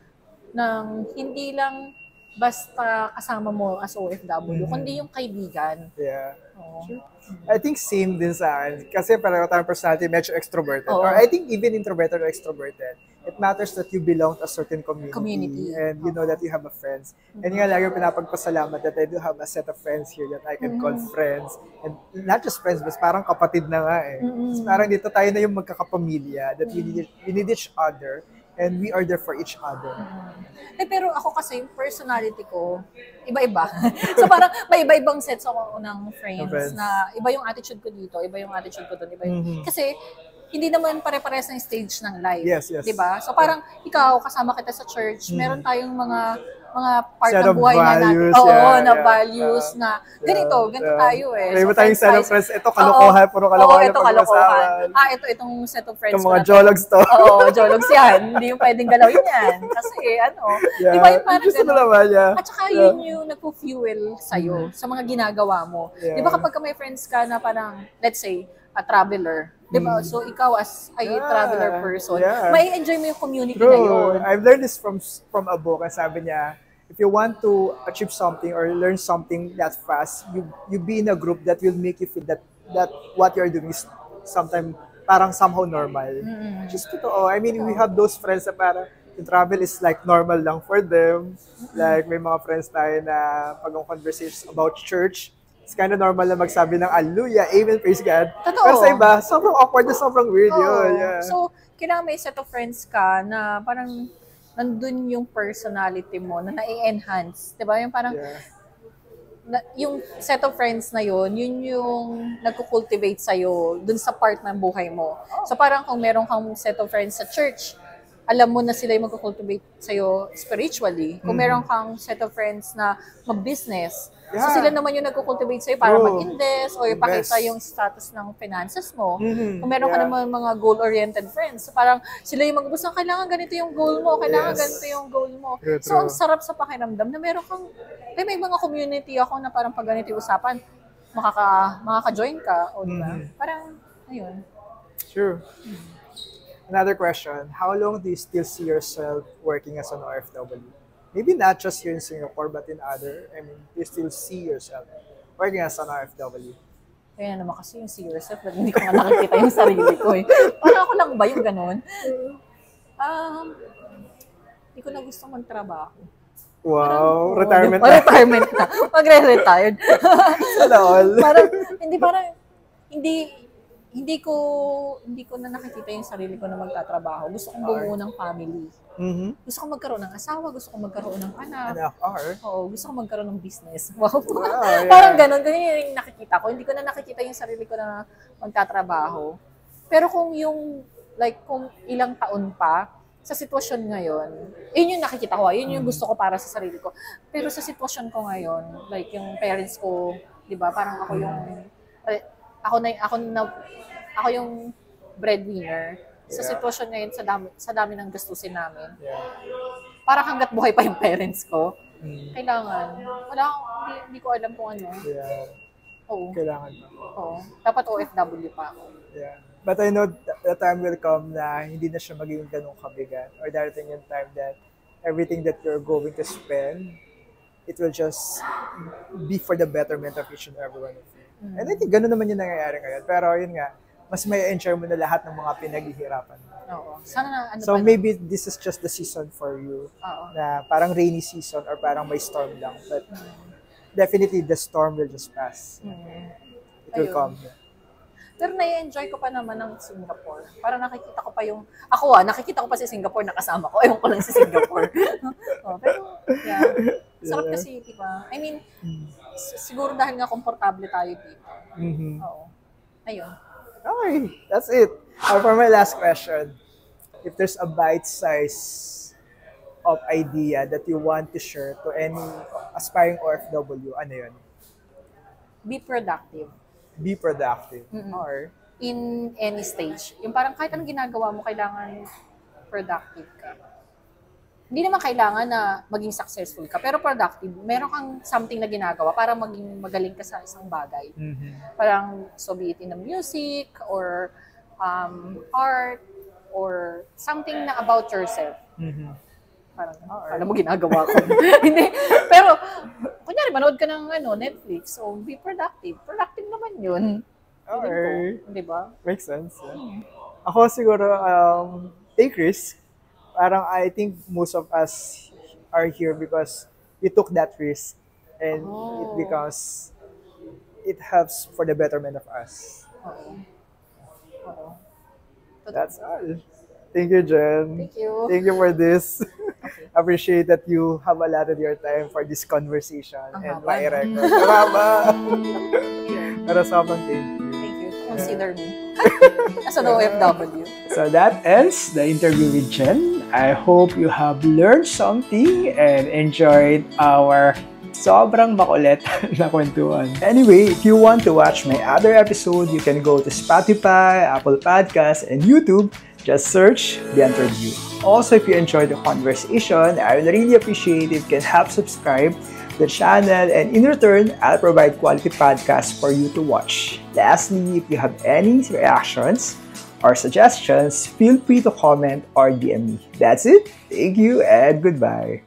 hindi lang basta kasama mo as OFW, kundi yung kaibigan. Yeah. Oo. I think same din sa akin. Kasi pareho tayong personality, medyo extroverted. Oo. Or I think even introverted or extroverted. It matters that you belong to a certain community. Community. And you know that you have a friends. And nga lagi yung pinapagpasalamat that I do have a set of friends here that I can call friends. And not just friends, but parang kapatid na nga eh. Parang dito tayo na yung magkakapamilya. That we need each other. And we are there for each other. Pero ako kasi, yung personality ko, iba-iba. So parang may iba-ibang sets ako ng friends na iba yung attitude ko dito, iba yung attitude ko doon, iba yung... Kasi hindi naman pare-pares ng stage ng life. Yes. 'Di ba? So parang ikaw, kasama kita sa church, meron tayong mga part Set ng of buhay values, na natin. Oo, yeah, na yeah, values na ganito tayo eh. May iba So, tayong set of friends-wise, friends. Ito, kalokohan. Puro kalokohan Oo, yung ito kalokohan. pag-usapan. Itong set of friends Yung ko mga na to. jologs to. Oo, jologs yan. Hindi yung pwedeng galawin yan. Kasi di ba yung parang Gusto mo gano'n? naman, yeah. At saka yun yung nagpo-fuel sa'yo sa mga ginagawa mo. Yeah. Di ba kapag may friends ka na parang, let's say, a traveler, di ba? So ikaw as a traveler person, may enjoy mo yung community na yun. I've learned this from a book. And sabi niya, if you want to achieve something or learn something that fast, you be in a group that will make you feel that what you're doing is sometimes parang somehow normal. Just totoo. I mean, we have those friends na parang yung travel is like normal lang for them. Like may mga friends tayo na pag ang conversations about church, it's kind of normal na magsabi ng hallelujah, amen, praise God. Totoo. Pero sa iba, sobrang awkward na sobrang weird yun. Yeah. So, kailangan may set of friends ka na parang nandun yung personality mo na nai-enhance. Diba? Yung parang, yung set of friends na yun yung nagko-cultivate sa'yo dun sa part ng buhay mo. So parang kung meron kang set of friends sa church, alam mo na sila yung magko-cultivate sa'yo spiritually. Kung meron kang set of friends na mag-business, so sila naman yung nagko-cultivate sa'yo para mag-invest o ipakita yung status ng finances mo. Kung meron ka naman mga goal-oriented friends, so parang sila yung mag-ubus ng kailangan ganito yung goal mo, kailangan ganito yung goal mo. So ang sarap sa pakiramdam na meron kang, may mga community ako na parang pag ganito yung usapan, makaka-join ka, o diba? Parang, ayun. True. Another question, how long do you still see yourself working as an OFW? Maybe not just here in Singapore, but in other, do you still see yourself working as an OFW? Kaya naman kasi yung see yourself, hindi ko nga nakikita yung sarili ko eh. Parang ako lang ba yung ganun? Hindi ko na gusto magtrabaho. Wow, retirement na. Retirement na. Magre-retired. Sana all. Hindi ko na nakikita yung sarili ko na magtatrabaho. Gusto kong bumuo ng family. Gusto kong magkaroon ng asawa, gusto kong magkaroon ng anak. Oo, gusto kong magkaroon ng business. Wow. Parang ganun yung nakikita ko. Hindi ko na nakikita yung sarili ko na magtatrabaho. Pero kung kung ilang taon pa, sa sitwasyon ngayon, yun yung nakikita ko, yun yung gusto ko para sa sarili ko. Pero sa sitwasyon ko ngayon, like yung parents ko, di ba, parang ako yung breadwinner. Sa sitwasyon ngayon, sa dami ng gastusin namin. Parang hanggat buhay pa yung parents ko, kailangan. Hindi ko alam kung ano. Oo. Kailangan pa. Oo. Dapat OFW pa ako. Yeah. But I know the time will come na hindi na siya magiging ganun kabigat. Or darating yung time that everything that you're going to spend, it will just be for the betterment of each and every one of you. And I think ganun naman yung nangyayari ngayon. Pero yun nga, mas may enjoy mo na lahat ng mga pinaghihirapan mo. Oo. Sana So maybe this is just the season for you. Na parang rainy season or parang may storm lang. But definitely the storm will just pass. It will come. Pero nai-enjoy ko pa naman ng Singapore. Parang nakikita ko pa nakikita ko pa si Singapore nakasama ko. Ewan ko lang si Singapore. Pero, sarap kasi, diba? I mean, siguro dahil nga komportable tayo dito. Oo. Ayun. Okay, that's it. For my last question, if there's a bite size of idea that you want to share to any aspiring OFW? Ano yun? Be productive. Be productive. Mm-mm. Or, In any stage. Yung parang kahit anong ginagawa mo, kailangan productive ka. Hindi naman kailangan na maging successful ka, pero productive. Meron kang something na ginagawa para maging magaling ka sa isang bagay. Parang, so be it in the music, or art, or something na about yourself. Parang, alam mo ginagawa ko. Hindi. Pero, kunyari, manood ka ng Netflix, so be productive. Productive naman yun. or, Di ba? makes sense. Yeah. Ako siguro, take risk. Parang I think most of us are here because we took that risk and it helps for the betterment of us. Oo. That's all. Thank you, Jen. Thank you. Thank you for this. Appreciate that you have allotted your time for this conversation and my record. Tama. Pero sobrang thank you. Thank you. Consider me. As an OFW. So that ends the interview with Jen. I hope you have learned something and enjoyed our sobrang makulit na kwentuhan. Anyway, if you want to watch my other episode, you can go to Spotify, Apple Podcasts, and YouTube. Just search The Interview. Also, if you enjoyed the conversation, I would really appreciate if you can help subscribe the channel, and in return, I'll provide quality podcasts for you to watch. Lastly, if you have any reactions or suggestions, feel free to comment or DM me. That's it. Thank you and goodbye.